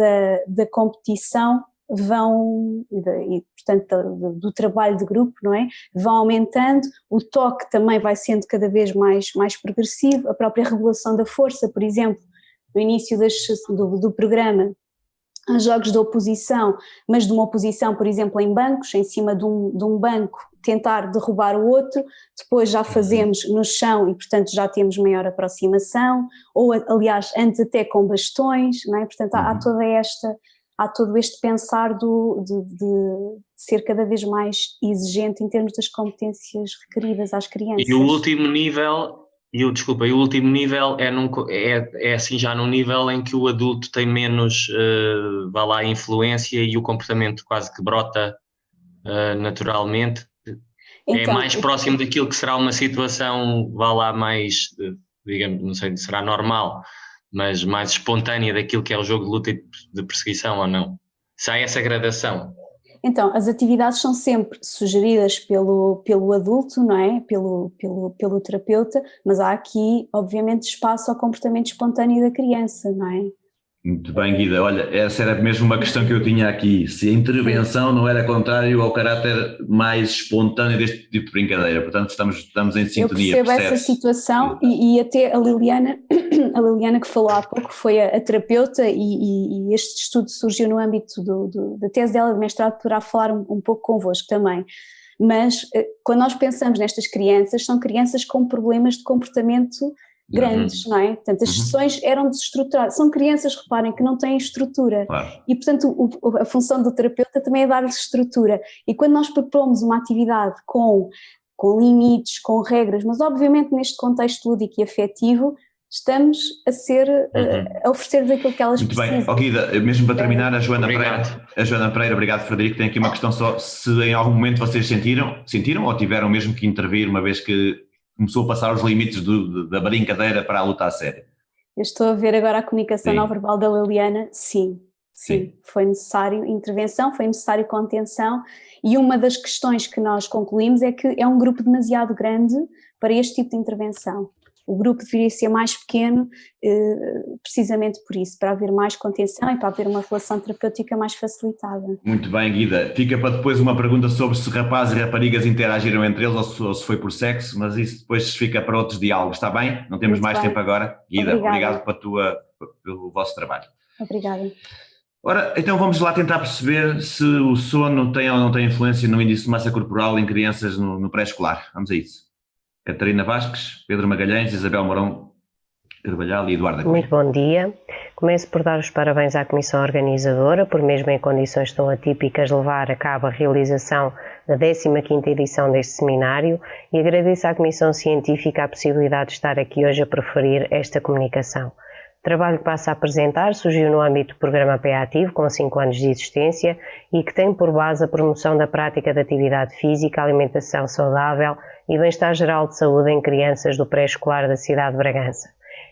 da competição vão, e portanto do trabalho de grupo, não é? Vão aumentando, o toque também vai sendo cada vez mais progressivo, a própria regulação da força, por exemplo, no início do programa, há jogos de oposição, mas de uma oposição, por exemplo, em bancos, em cima de um banco, tentar derrubar o outro, depois já fazemos no chão e, portanto, já temos maior aproximação, ou, aliás, antes até com bastões, não é? Portanto, há todo este pensar de ser cada vez mais exigente em termos das competências requeridas às crianças.
E o último nível... o último nível é assim já num nível em que o adulto tem menos, influência e o comportamento quase que brota naturalmente. Então, é mais próximo daquilo que será uma situação, mais, digamos, não sei se será normal, mas mais espontânea daquilo que é o jogo de luta e de perseguição ou não. Se há essa gradação.
Então, as atividades são sempre sugeridas pelo adulto, não é? Pelo terapeuta, mas há aqui, obviamente, espaço ao comportamento espontâneo da criança, não é?
Muito bem, Guida. Olha, essa era mesmo uma questão que eu tinha aqui. Se a intervenção não era contrário ao caráter mais espontâneo deste tipo de brincadeira. Portanto, estamos em sintonia.
Eu percebo essa situação e até a Liliana que falou há pouco foi a terapeuta e este estudo surgiu no âmbito da tese dela de mestrado, poderá falar um pouco convosco também. Mas quando nós pensamos nestas crianças, são crianças com problemas de comportamento grandes, não é? Portanto, as sessões eram desestruturadas, são crianças, reparem, que não têm estrutura, e portanto a função do terapeuta também é dar-lhes estrutura, e quando nós propomos uma atividade com limites, com regras, mas obviamente neste contexto lúdico e afetivo, estamos a oferecer-lhes aquilo que elas precisam.
Muito bem, Guida, mesmo para terminar, a Joana Pereira, obrigado Frederico, tem aqui uma questão só, se em algum momento vocês sentiram ou tiveram mesmo que intervir uma vez que começou a passar os limites da brincadeira para a luta a sério?
Eu estou a ver agora a comunicação não verbal da Liliana, sim, foi necessário intervenção, foi necessário contenção, e uma das questões que nós concluímos é que é um grupo demasiado grande para este tipo de intervenção. O grupo deveria ser mais pequeno, precisamente por isso, para haver mais contenção e para haver uma relação terapêutica mais facilitada.
Muito bem, Guida. Fica para depois uma pergunta sobre se rapazes e raparigas interagiram entre eles ou se foi por sexo, mas isso depois fica para outros diálogos, está bem? Não temos mais tempo agora. Guida, obrigado pelo vosso trabalho.
Obrigada.
Ora, então vamos lá tentar perceber se o sono tem ou não tem influência no índice de massa corporal em crianças no pré-escolar. Vamos a isso. Catarina Vasques, Pedro Magalhães, Isabel Mourão Carvalhal e Eduardo.
Muito bom dia. Começo por dar os parabéns à Comissão Organizadora por, mesmo em condições tão atípicas, levar a cabo a realização da 15ª edição deste seminário, e agradeço à Comissão Científica a possibilidade de estar aqui hoje a proferir esta comunicação. O trabalho que passo a apresentar surgiu no âmbito do Programa PA Ativo, com 5 anos de existência, e que tem por base a promoção da prática de atividade física, alimentação saudável e bem-estar geral de saúde em crianças do pré-escolar da cidade de Bragança.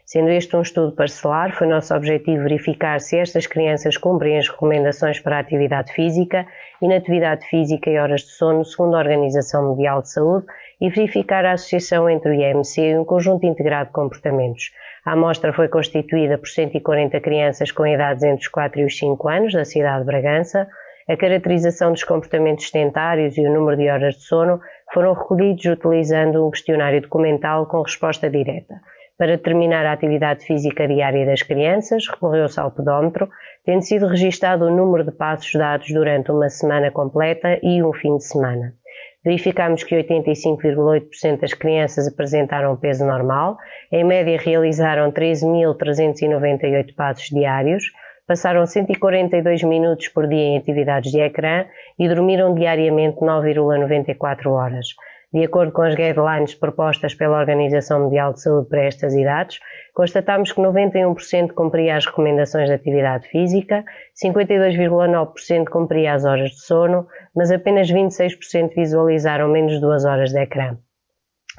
Sendo este um estudo parcelar, foi nosso objetivo verificar se estas crianças cumprem as recomendações para a atividade física, inatividade física e horas de sono segundo a Organização Mundial de Saúde, e verificar a associação entre o IMC e um conjunto integrado de comportamentos. A amostra foi constituída por 140 crianças com idades entre os 4 e os 5 anos da cidade de Bragança. A caracterização dos comportamentos sedentários e o número de horas de sono foram recolhidos utilizando um questionário documental com resposta direta. Para determinar a atividade física diária das crianças, recorreu-se ao pedómetro, tendo sido registado o número de passos dados durante uma semana completa e um fim de semana. Verificámos que 85,8% das crianças apresentaram peso normal, em média realizaram 13.398 passos diários, passaram 142 minutos por dia em atividades de ecrã e dormiram diariamente 9,94 horas. De acordo com as guidelines propostas pela Organização Mundial de Saúde para estas idades, constatámos que 91% cumpria as recomendações de atividade física, 52,9% cumpria as horas de sono, mas apenas 26% visualizaram menos de 2 horas de ecrã.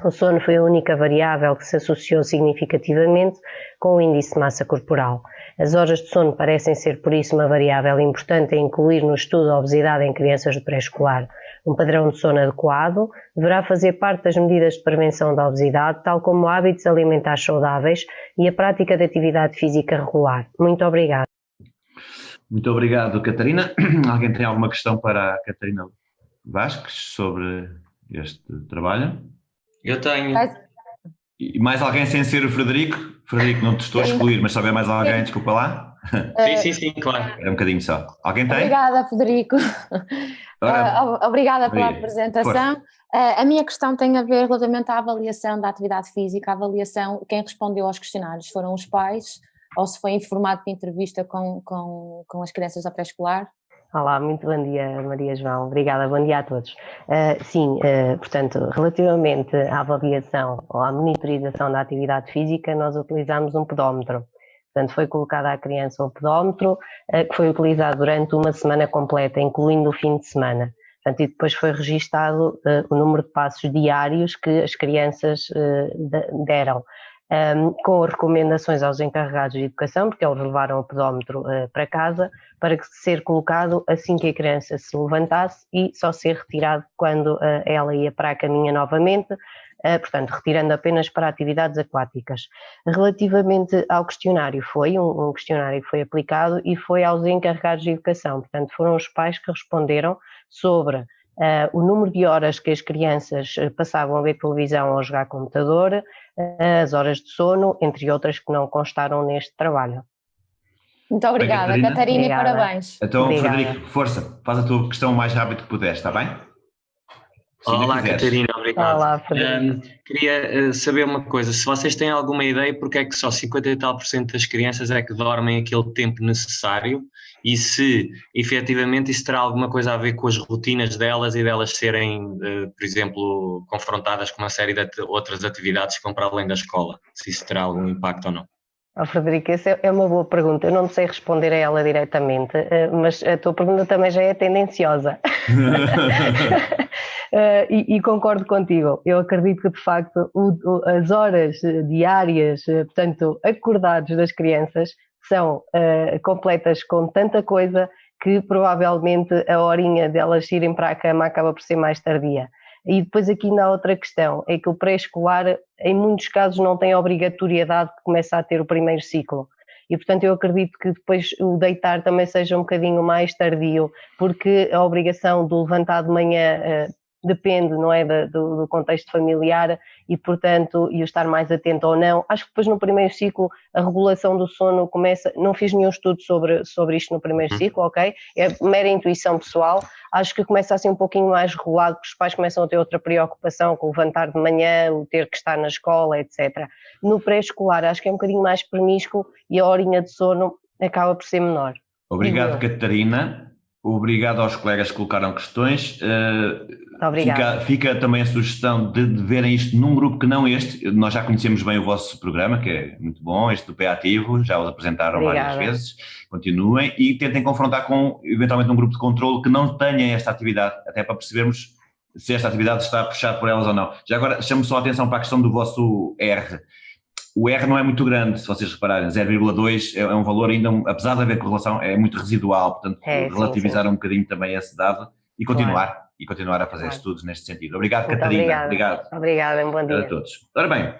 O sono foi a única variável que se associou significativamente com o índice de massa corporal. As horas de sono parecem ser, por isso, uma variável importante a incluir no estudo da obesidade em crianças do pré-escolar. Um padrão de sono adequado deverá fazer parte das medidas de prevenção da obesidade, tal como hábitos alimentares saudáveis e a prática de atividade física regular. Muito obrigada.
Muito obrigado, Catarina. Alguém tem alguma questão para a Catarina Vasques sobre este trabalho?
Eu tenho.
E mais alguém sem ser o Frederico? Frederico, não te estou a excluir, mas se houver mais alguém, desculpa lá.
Sim, claro.
É um bocadinho só. Alguém tem?
Obrigada, Frederico. Obrigada pela apresentação. A minha questão tem a ver relativamente à avaliação da atividade física, a avaliação, quem respondeu aos questionários foram os pais, ou se foi em formato de entrevista com as crianças da pré-escolar?
Olá, muito bom dia, Maria João. Obrigada, bom dia a todos. Portanto, relativamente à avaliação ou à monitorização da atividade física, nós utilizamos um pedómetro. Portanto, foi colocado à criança o pedómetro, que foi utilizado durante uma semana completa, incluindo o fim de semana. Portanto, e depois foi registado o número de passos diários que as crianças deram. Com recomendações aos encarregados de educação, porque eles levaram o pedómetro para casa, para ser colocado assim que a criança se levantasse e só ser retirado quando ela ia para a caminha novamente, portanto, retirando apenas para atividades aquáticas. Relativamente ao questionário, foi um questionário que foi aplicado e foi aos encarregados de educação, portanto, foram os pais que responderam sobre o número de horas que as crianças passavam a ver televisão ou a jogar computador, as horas de sono, entre outras que não constaram neste trabalho.
Muito obrigada, Catarina, e parabéns.
Então,
Obrigada.
Frederico, força, faz a tua questão o mais rápido que puderes, está bem?
Olá, Catarina, obrigado.
Olá, Frederico.
Queria saber uma coisa, se vocês têm alguma ideia porque é que só 50 e tal % das crianças é que dormem aquele tempo necessário e se efetivamente isso terá alguma coisa a ver com as rotinas delas e delas serem, por exemplo, confrontadas com uma série de outras atividades que vão para além da escola, se isso terá algum impacto ou não.
Frederico, essa é uma boa pergunta. Eu não sei responder a ela diretamente, mas a tua pergunta também já é tendenciosa. E concordo contigo. Eu acredito que, de facto, as horas diárias, portanto, acordados das crianças, são completas com tanta coisa que provavelmente a horinha delas irem para a cama acaba por ser mais tardia. E depois aqui ainda há outra questão, é que o pré-escolar em muitos casos não tem a obrigatoriedade de começar a ter o primeiro ciclo. E portanto eu acredito que depois o deitar também seja um bocadinho mais tardio, porque a obrigação do levantar de manhã depende, não é, do contexto familiar e portanto, e o estar mais atento ou não. Acho que depois no primeiro ciclo a regulação do sono começa, não fiz nenhum estudo sobre isto no primeiro ciclo, ok? É mera intuição pessoal, acho que começa assim um pouquinho mais regulado, porque os pais começam a ter outra preocupação com o levantar de manhã, o ter que estar na escola, etc. No pré-escolar acho que é um bocadinho mais permíscuo e a horinha de sono acaba por ser menor.
Obrigado, Catarina. Obrigado aos colegas que colocaram questões. Fica também a sugestão de verem isto num grupo que não este. Nós já conhecemos bem o vosso programa, que é muito bom, este do Pé Ativo, já os apresentaram várias vezes. Continuem e tentem confrontar com, eventualmente, um grupo de controle que não tenha esta atividade, até para percebermos se esta atividade está a puxar por elas ou não. Já agora, chamo só a atenção para a questão do vosso R. O R não é muito grande, se vocês repararem, 0,2 é um valor ainda, apesar de haver correlação, é muito residual, portanto, relativizar um bocadinho também esse dado e continuar a fazer estudos neste sentido. Obrigado, muito Catarina.
Obrigada, bom dia
a todos. Ora bem,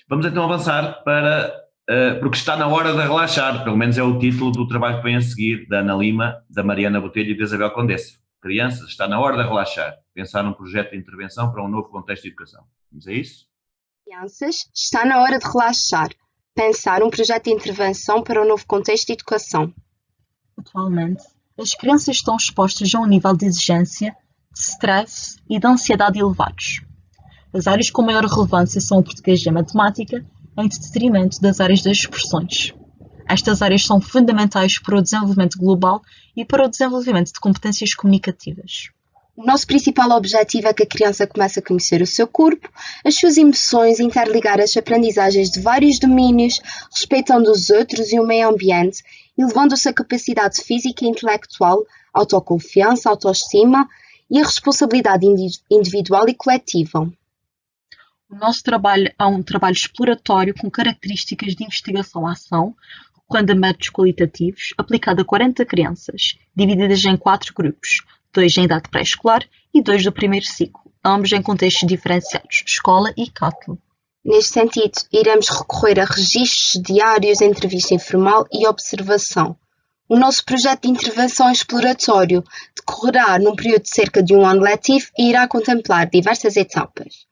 vamos então avançar porque está na hora de relaxar, pelo menos é o título do trabalho que vem a seguir, da Ana Lima, da Mariana Botelho e da Isabel Condessa. Crianças, está na hora de relaxar, pensar num projeto de intervenção para um novo contexto de educação. Vamos a isso?
Crianças, está na hora de relaxar, pensar um projeto de intervenção para um novo contexto de educação.
Atualmente, as crianças estão expostas a um nível de exigência, de stress e de ansiedade elevados. As áreas com maior relevância são o português e a matemática, em detrimento das áreas das expressões. Estas áreas são fundamentais para o desenvolvimento global e para o desenvolvimento de competências comunicativas.
O nosso principal objetivo é que a criança comece a conhecer o seu corpo, as suas emoções, interligar as aprendizagens de vários domínios, respeitando os outros e o meio ambiente, elevando-se a capacidade física e intelectual, autoconfiança, autoestima e a responsabilidade individual e coletiva.
O nosso trabalho é um trabalho exploratório com características de investigação-ação, recorrendo a métodos qualitativos, aplicado a 40 crianças, divididas em 4 grupos, 2 em idade pré-escolar e 2 do primeiro ciclo, ambos em contextos diferenciados, escola e CATL.
Neste sentido, iremos recorrer a registros diários, entrevista informal e observação. O nosso projeto de intervenção exploratório decorrerá num período de cerca de 1 ano letivo e irá contemplar diversas etapas.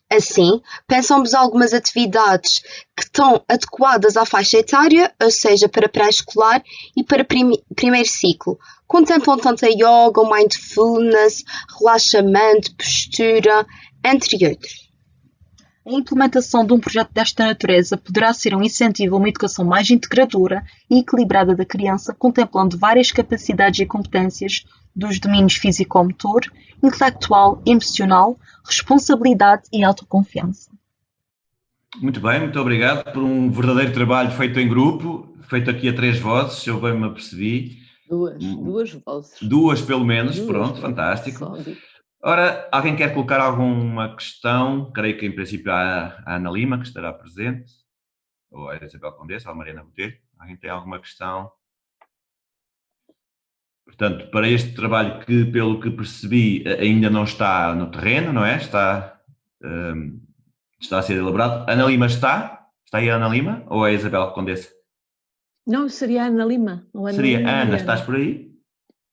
Assim, pensamos algumas atividades que estão adequadas à faixa etária, ou seja, para pré-escolar e para primeiro ciclo. Contemplam tanto a yoga, o mindfulness, relaxamento, postura, entre outros.
A implementação de um projeto desta natureza poderá ser um incentivo a uma educação mais integradora e equilibrada da criança, contemplando várias capacidades e competências dos domínios físico-motor, intelectual, emocional, responsabilidade e autoconfiança.
Muito bem, muito obrigado por um verdadeiro trabalho feito em grupo, feito aqui a 3 vozes, se eu bem me apercebi.
Duas vozes.
2 pelo menos, pronto, fantástico. Ora, alguém quer colocar alguma questão? Creio que em princípio há a Ana Lima, que estará presente, ou a Isabel Condessa, ou a Mariana Botelho. Alguém tem alguma questão? Portanto, para este trabalho que, pelo que percebi, ainda não está no terreno, não é? Está a ser elaborado. Ana Lima está? Está aí a Ana Lima? Ou é a Isabel Condessa?
Não, seria a Ana Lima. Ou Ana
Seria
Lima,
Ana,
Mariana.
estás por aí?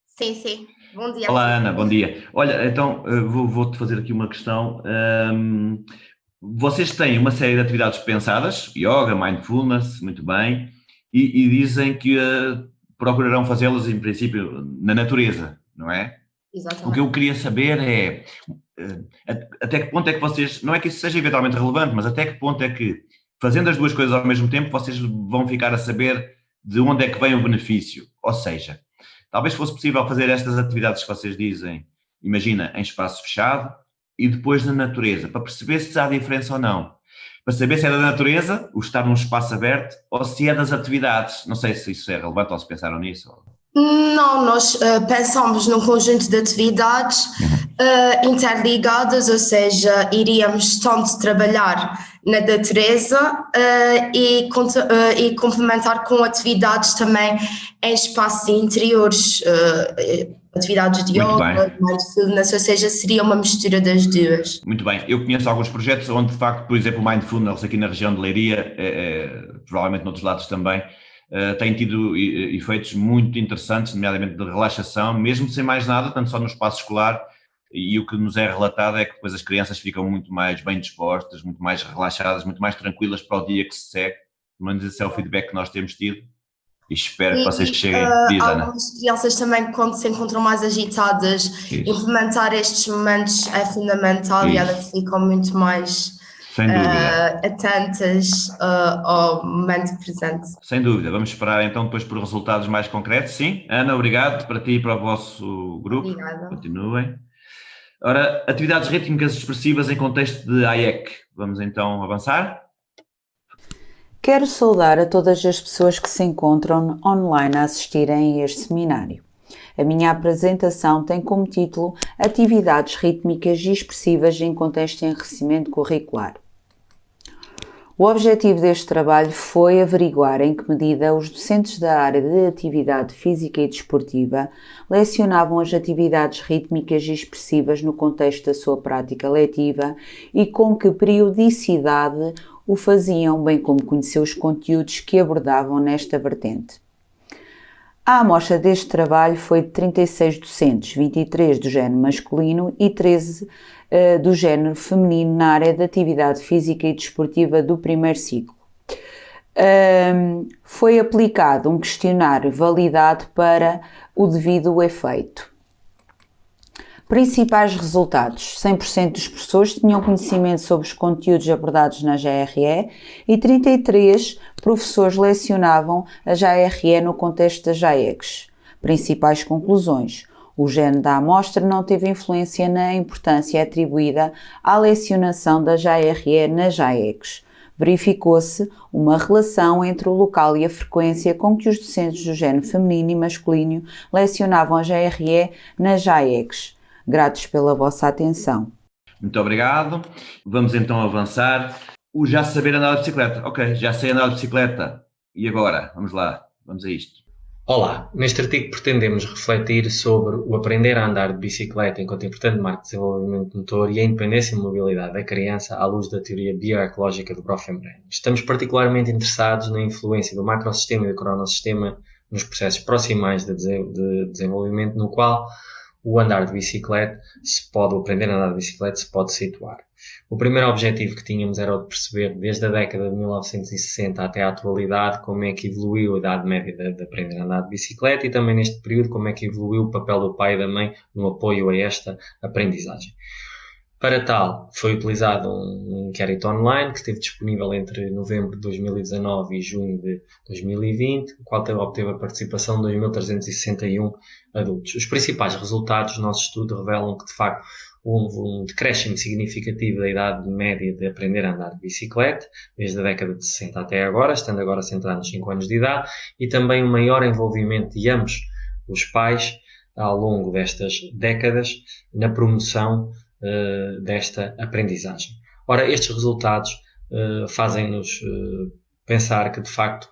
Sim, sim. Bom dia.
Olá, Ana, bom dia. Olha, então vou-te fazer aqui uma questão. Vocês têm uma série de atividades pensadas, yoga, mindfulness, muito bem, e dizem que procurarão fazê-las, em princípio, na natureza, não é?
Exatamente.
O que eu queria saber é até que ponto é que vocês, não é que isso seja eventualmente relevante, mas até que ponto é que, fazendo as 2 coisas ao mesmo tempo, vocês vão ficar a saber de onde é que vem o benefício. Ou seja, talvez fosse possível fazer estas atividades que vocês dizem, imagina, em espaço fechado e depois na natureza, para perceber se há diferença ou não. Para saber se é da natureza, o estar num espaço aberto, ou se é das atividades. Não sei se isso é relevante ou se pensaram nisso.
Não, nós pensamos num conjunto de atividades interligadas, ou seja, iríamos tanto trabalhar na natureza e complementar com atividades também em espaços interiores, atividades de yoga, mindfulness, ou seja, seria uma mistura das 2.
Muito bem, eu conheço alguns projetos onde de facto, por exemplo, o mindfulness aqui na região de Leiria, provavelmente noutros lados também, tem tido efeitos muito interessantes, nomeadamente de relaxação, mesmo sem mais nada, tanto só no espaço escolar, e o que nos é relatado é que depois as crianças ficam muito mais bem dispostas, muito mais relaxadas, muito mais tranquilas para o dia que se segue. Pelo menos esse é o feedback que nós temos tido e espero que vocês cheguem. Diz, Ana.
Algumas crianças também, quando se encontram mais agitadas, implementar estes momentos é fundamental e elas ficam muito mais
sem dúvida.
Atentas ao momento presente.
Sem dúvida, vamos esperar então depois por resultados mais concretos. Sim, Ana, obrigado para ti e para o vosso grupo.
Obrigada.
Continuem. Ora, atividades rítmicas expressivas em contexto de AEC. Vamos então avançar.
Quero saudar a todas as pessoas que se encontram online a assistirem a este seminário. A minha apresentação tem como título Atividades rítmicas e expressivas em contexto de enriquecimento curricular. O objetivo deste trabalho foi averiguar em que medida os docentes da área de atividade física e desportiva lecionavam as atividades rítmicas e expressivas no contexto da sua prática letiva e com que periodicidade o faziam, bem como conhecer os conteúdos que abordavam nesta vertente. A amostra deste trabalho foi de 36 docentes, 23 do género masculino e 13 do género feminino na área de atividade física e desportiva do primeiro ciclo. Foi aplicado um questionário validado para o devido efeito. Principais resultados: 100% dos professores tinham conhecimento sobre os conteúdos abordados na JRE e 33 professores lecionavam a JRE no contexto das JAECs. Principais conclusões: O gene da amostra não teve influência na importância atribuída à lecionação da JRE nas JAECs. Verificou-se uma relação entre o local e a frequência com que os docentes do género feminino e masculino lecionavam a JRE nas JAECs. Gratos pela vossa atenção.
Muito obrigado. Vamos então avançar. O já saber andar de bicicleta. Ok, já sei andar de bicicleta. E agora? Vamos lá, vamos a isto.
Olá, neste artigo pretendemos refletir sobre o aprender a andar de bicicleta enquanto importante marco de desenvolvimento motor e a independência e mobilidade da criança à luz da teoria bioecológica de Bronfenbrenner. Estamos particularmente interessados na influência do macrosistema e do cronossistema nos processos proximais de desenvolvimento, no qual o andar de bicicleta o aprender a andar de bicicleta se pode situar. O primeiro objetivo que tínhamos era o de perceber, desde a década de 1960 até à atualidade, como é que evoluiu a idade média de aprender a andar de bicicleta e também neste período como é que evoluiu o papel do pai e da mãe no apoio a esta aprendizagem. Para tal, foi utilizado um inquérito online que esteve disponível entre novembro de 2019 e junho de 2020, o qual obteve a participação de 2.361 adultos. Os principais resultados do nosso estudo revelam que, de facto, houve um decréscimo significativo da idade média de aprender a andar de bicicleta, desde a década de 60 até agora, estando agora centrado nos 5 anos de idade, e também um maior envolvimento de ambos os pais ao longo destas décadas na promoção desta aprendizagem. Ora, estes resultados fazem-nos pensar que, de facto,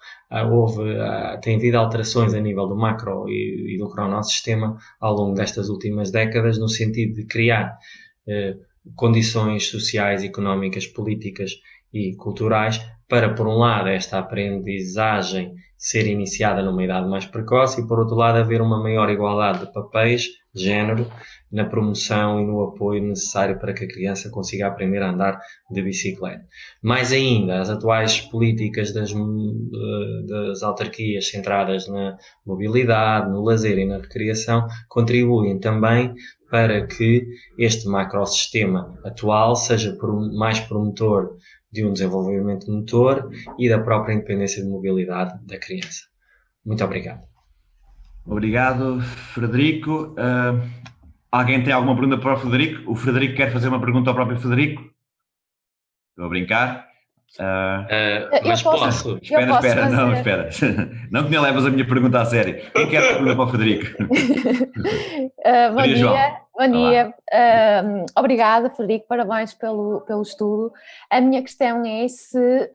tem havido alterações a nível do macro e do cronossistema ao longo destas últimas décadas, no sentido de criar condições sociais, económicas, políticas e culturais para, por um lado, esta aprendizagem ser iniciada numa idade mais precoce e, por outro lado, haver uma maior igualdade de papéis, de género, na promoção e no apoio necessário para que a criança consiga aprender a andar de bicicleta. Mais ainda, as atuais políticas das autarquias centradas na mobilidade, no lazer e na recreação contribuem também para que este macrosistema atual seja mais promotor de um desenvolvimento motor e da própria independência de mobilidade da criança. Muito obrigado.
Obrigado, Frederico. Alguém tem alguma pergunta para o Frederico? O Frederico quer fazer uma pergunta ao próprio Frederico? Estou a brincar.
Mas posso?
Espera. Não que nem levas a minha pergunta a sério. Quem quer a pergunta para o Frederico?
Bom dia. Obrigada, Frederico, parabéns pelo estudo. A minha questão é se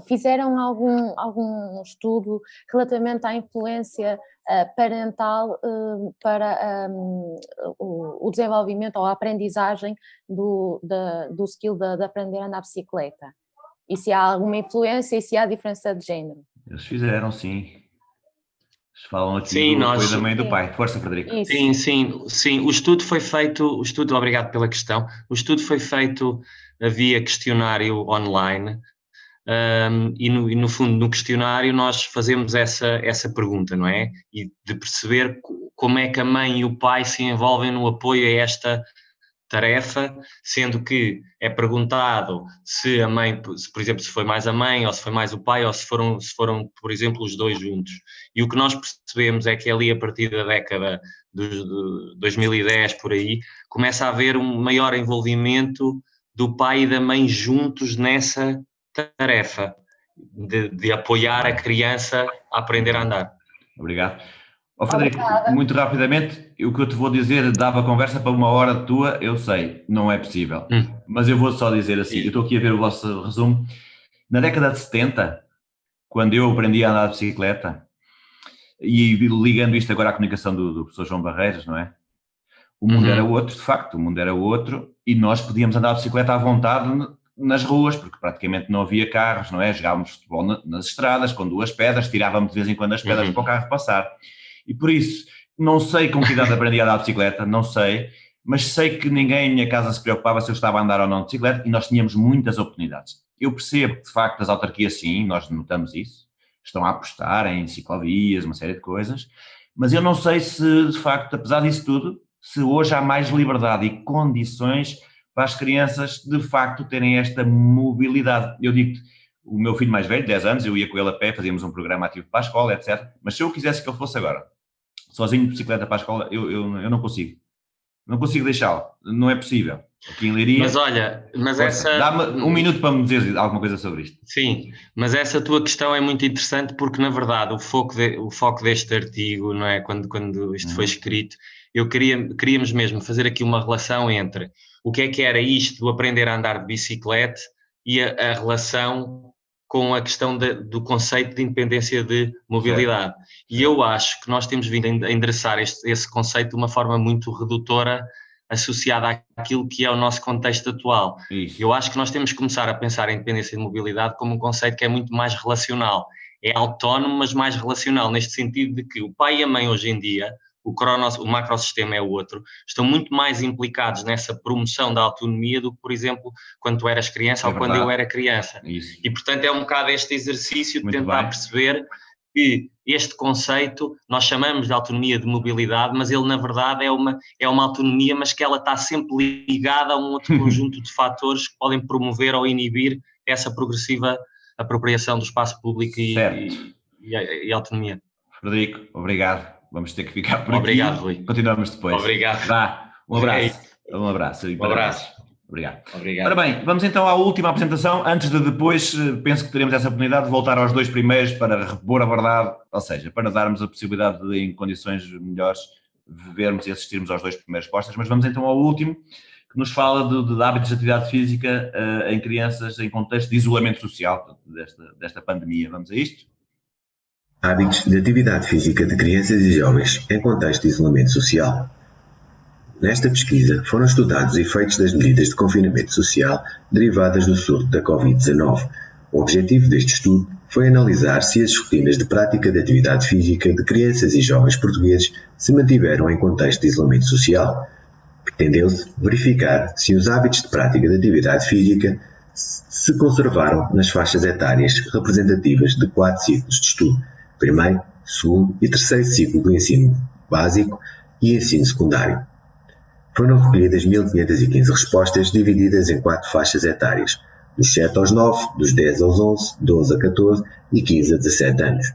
fizeram algum estudo relativamente à influência parental para o desenvolvimento ou a aprendizagem do skill de aprender a andar de bicicleta. E se há alguma influência e se há diferença de género?
Eles fizeram, sim. Eles falam aqui do apoio da mãe e do pai. Força, Frederico.
Sim. O estudo foi feito, obrigado pela questão. O estudo foi feito via questionário online e no fundo, no questionário nós fazemos essa pergunta, não é? E de perceber como é que a mãe e o pai se envolvem no apoio a esta tarefa, sendo que é perguntado se a mãe, por exemplo, se foi mais a mãe ou se foi mais o pai ou se foram, por exemplo, os dois juntos. E o que nós percebemos é que ali, a partir da década de 2010, por aí, começa a haver um maior envolvimento do pai e da mãe juntos nessa tarefa de apoiar a criança a aprender a andar.
Obrigado. Frederico, muito rapidamente, o que eu te vou dizer dava conversa para uma hora tua, eu sei, não é possível. Mas eu vou só dizer assim, eu estou aqui a ver o vosso resumo. Na década de 70, quando eu aprendi a andar de bicicleta, e ligando isto agora à comunicação do professor João Barreiros, não é? O mundo era outro, de facto, o mundo era outro, e nós podíamos andar de bicicleta à vontade nas ruas, porque praticamente não havia carros, não é? Jogávamos futebol nas estradas, com duas pedras, tirávamos de vez em quando as pedras para o carro passar. E por isso, não sei com que idade aprendi a andar de bicicleta, não sei, mas sei que ninguém em minha casa se preocupava se eu estava a andar ou não de bicicleta e nós tínhamos muitas oportunidades. Eu percebo que, de facto, as autarquias, sim, nós notamos isso, estão a apostar em ciclovias, uma série de coisas, mas eu não sei se, de facto, apesar disso tudo, se hoje há mais liberdade e condições para as crianças, de facto, terem esta mobilidade. Eu digo-te, o meu filho mais velho, 10 anos, eu ia com ele a pé, fazíamos um programa ativo para a escola, etc. Mas se eu quisesse que ele fosse agora sozinho de bicicleta para a escola, eu não consigo. Não consigo deixá-lo, não é possível. Aqui em Leiria...
Mas olha,
dá-me um minuto para me dizer alguma coisa sobre isto.
Sim, mas essa tua questão é muito interessante porque, na verdade, o foco deste artigo, não é? Quando isto foi escrito, queríamos mesmo fazer aqui uma relação entre o que era isto do aprender a andar de bicicleta e a relação com a questão do conceito de independência de mobilidade. Certo. E eu acho que nós temos vindo a endereçar esse conceito de uma forma muito redutora, associada àquilo que é o nosso contexto atual. Isso. Eu acho que nós temos que começar a pensar a independência de mobilidade como um conceito que é muito mais relacional. É autónomo, mas mais relacional, neste sentido de que o pai e a mãe hoje em dia, o macrosistema é o outro, estão muito mais implicados nessa promoção da autonomia do que, por exemplo, quando tu eras criança ou quando eu era criança. Isso. E, portanto, é um bocado este exercício de tentar perceber que este conceito nós chamamos de autonomia de mobilidade, mas ele, na verdade, é uma autonomia, mas que ela está sempre ligada a um outro conjunto de fatores que podem promover ou inibir essa progressiva apropriação do espaço público e autonomia.
Frederico, obrigado. Vamos ter que ficar por
Obrigado,
aqui.
Rui.
Continuamos depois.
Obrigado.
Vá, um abraço. Um abraço. Obrigado. Ora bem, vamos então à última apresentação, antes de depois, penso que teremos essa oportunidade de voltar aos dois primeiros para repor a verdade, ou seja, para darmos a possibilidade de, em condições melhores, vermos e assistirmos aos dois primeiros postas, mas vamos então ao último, que nos fala de hábitos de atividade física em crianças em contexto de isolamento social desta pandemia. Vamos a isto?
Hábitos de atividade física de crianças e jovens em contexto de isolamento social. Nesta pesquisa foram estudados os efeitos das medidas de confinamento social derivadas do surto da Covid-19. O objetivo deste estudo foi analisar se as rotinas de prática de atividade física de crianças e jovens portugueses se mantiveram em contexto de isolamento social. Pretendeu-se verificar se os hábitos de prática de atividade física se conservaram nas faixas etárias representativas de 4 ciclos de estudo: primeiro, segundo e terceiro ciclo do ensino básico e ensino secundário. Foram recolhidas 1.515 respostas divididas em 4 faixas etárias, dos 7 aos 9, dos 10 aos 11, 12 a 14 e 15 a 17 anos.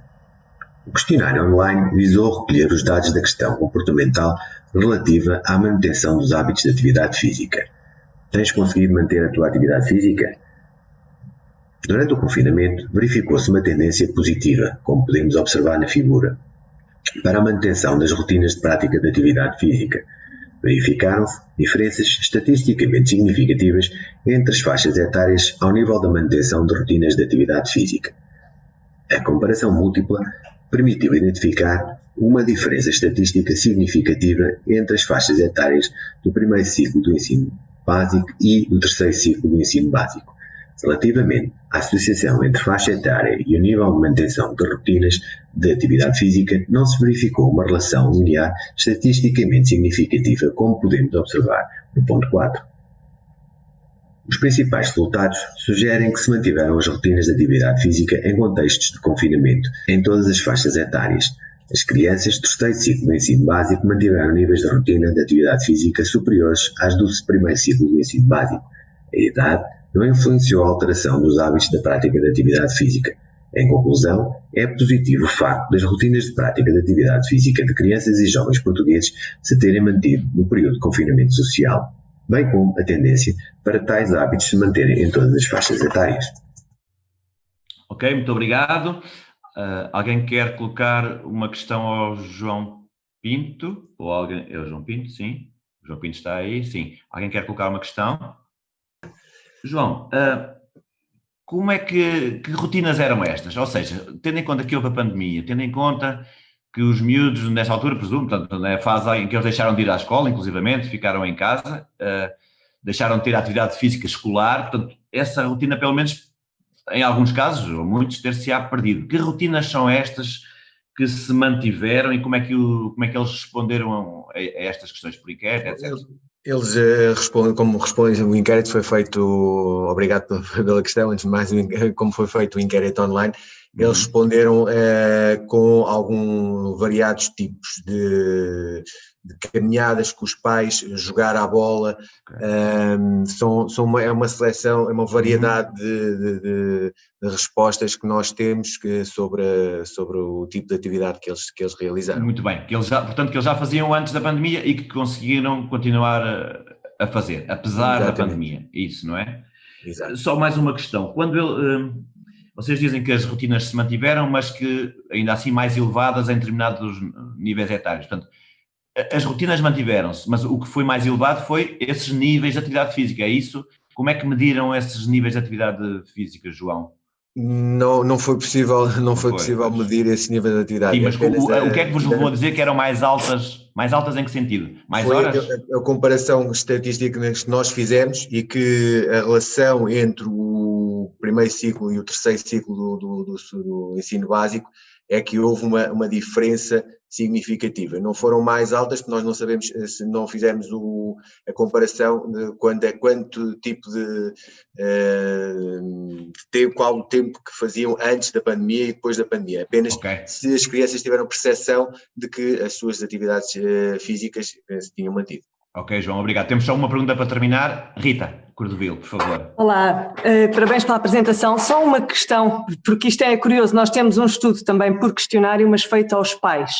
O questionário online visou recolher os dados da questão comportamental relativa à manutenção dos hábitos de atividade física. Tens conseguido manter a tua atividade física? Durante o confinamento, verificou-se uma tendência positiva, como podemos observar na figura, para a manutenção das rotinas de prática de atividade física. Verificaram-se diferenças estatisticamente significativas entre as faixas etárias ao nível da manutenção de rotinas de atividade física. A comparação múltipla permitiu identificar uma diferença estatística significativa entre as faixas etárias do primeiro ciclo do ensino básico e do terceiro ciclo do ensino básico. Relativamente à associação entre faixa etária e o nível de manutenção de rotinas de atividade física, não se verificou uma relação linear estatisticamente significativa, como podemos observar no ponto 4. Os principais resultados sugerem que se mantiveram as rotinas de atividade física em contextos de confinamento em todas as faixas etárias. As crianças do terceiro ciclo do ensino básico mantiveram níveis de rotina de atividade física superiores às do primeiro ciclo do ensino básico. A idade não influenciou a alteração dos hábitos da prática de atividade física. Em conclusão, é positivo o facto das rotinas de prática de atividade física de crianças e jovens portugueses se terem mantido no período de confinamento social, bem como a tendência para tais hábitos se manterem em todas as faixas etárias.
Ok, muito obrigado. Alguém quer colocar uma questão ao João Pinto? Ou alguém... É o João Pinto, sim. O João Pinto está aí, sim. Alguém quer colocar uma questão? João, que rotinas eram estas? Ou seja, tendo em conta que houve a pandemia, tendo em conta que os miúdos, nesta altura, presumo, portanto, na fase em que eles deixaram de ir à escola, inclusivamente, ficaram em casa, deixaram de ter atividade física escolar, portanto, essa rotina, pelo menos, em alguns casos, ou muitos, ter-se-á perdido. Que rotinas são estas que se mantiveram e como é que eles responderam a estas questões por inquérito, etc.?
Eles respondem, como respondem, o inquérito foi feito, obrigado pela questão, antes de mais, como foi feito o inquérito online, Eles responderam com alguns variados tipos de caminhadas com os pais, jogar à bola, é uma seleção, é uma variedade de respostas que nós temos sobre o tipo de atividade que eles realizaram.
Muito bem, portanto que eles já faziam antes da pandemia e que conseguiram continuar a fazer, apesar da pandemia, isso, não é?
Exato.
Só mais uma questão, vocês dizem que as rotinas se mantiveram, mas que ainda assim mais elevadas em determinados níveis etários, portanto, as rotinas mantiveram-se, mas o que foi mais elevado foi esses níveis de atividade física, é isso? Como é que mediram esses níveis de atividade física, João?
Não foi possível medir esse nível de atividade.
Sim, mas o que é que vos levou a dizer que eram mais altas? Mais altas em que sentido? Mais
foi
horas?
A comparação estatística que nós fizemos e que a relação entre o primeiro ciclo e o terceiro ciclo do ensino básico é que houve uma diferença significativa. Não foram mais altas, porque nós não sabemos, se não fizemos a comparação de quanto tipo qual o tempo que faziam antes da pandemia e depois da pandemia. Apenas se as crianças tiveram percepção de que as suas atividades físicas se tinham mantido.
Ok, João, obrigado. Temos só uma pergunta para terminar. Rita Cordovil, por favor.
Olá, parabéns pela apresentação. Só uma questão, porque isto é curioso, nós temos um estudo também por questionário, mas feito aos pais,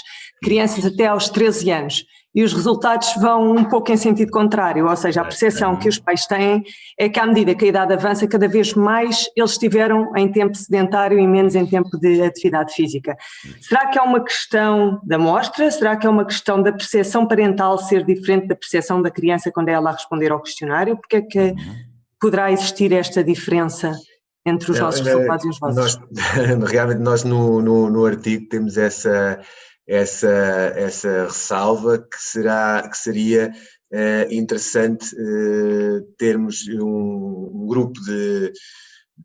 crianças até aos 13 anos, e os resultados vão um pouco em sentido contrário, ou seja, a percepção que os pais têm é que à medida que a idade avança, cada vez mais eles estiveram em tempo sedentário e menos em tempo de atividade física. Será que é uma questão da amostra? Será que é uma questão da percepção parental ser diferente da percepção da criança quando é ela a responder ao questionário? Porque é que poderá existir esta diferença entre os nossos resultados e os vossos?
Realmente nós no artigo temos essa ressalva que seria interessante termos um grupo de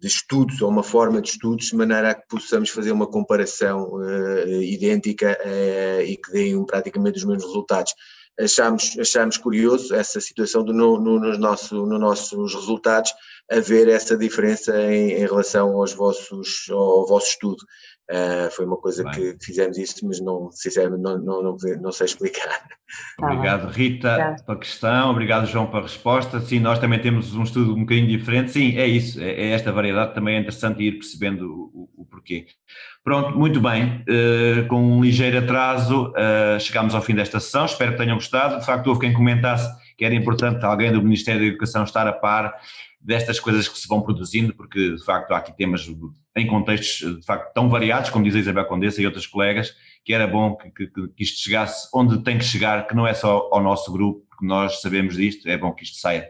estudos ou uma forma de estudos de maneira a que possamos fazer uma comparação idêntica e que deem praticamente os mesmos resultados. Achamos curioso essa situação nos nossos resultados, haver essa diferença em relação ao vosso estudo. Foi uma coisa que fizemos isso, mas sinceramente não sei explicar.
Obrigado, Rita, pela questão. Obrigado, João, pela resposta. Sim, nós também temos um estudo um bocadinho diferente. Sim, é isso. É esta variedade, também é interessante ir percebendo o porquê. Pronto, muito bem. Com um ligeiro atraso, chegámos ao fim desta sessão. Espero que tenham gostado. De facto, houve quem comentasse que era importante alguém do Ministério da Educação estar a par destas coisas que se vão produzindo, porque de facto há aqui temas em contextos de facto tão variados, como diz a Isabel Condessa e outros colegas, que era bom que isto chegasse onde tem que chegar, que não é só ao nosso grupo, porque nós sabemos disto, é bom que isto saia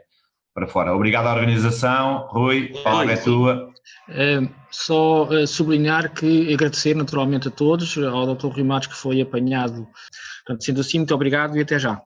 para fora. Obrigado à organização. Rui, a palavra é tua.
Só sublinhar que agradecer naturalmente a todos, ao Dr. Rui Matos que foi apanhado. Portanto, sendo assim, muito obrigado e até já.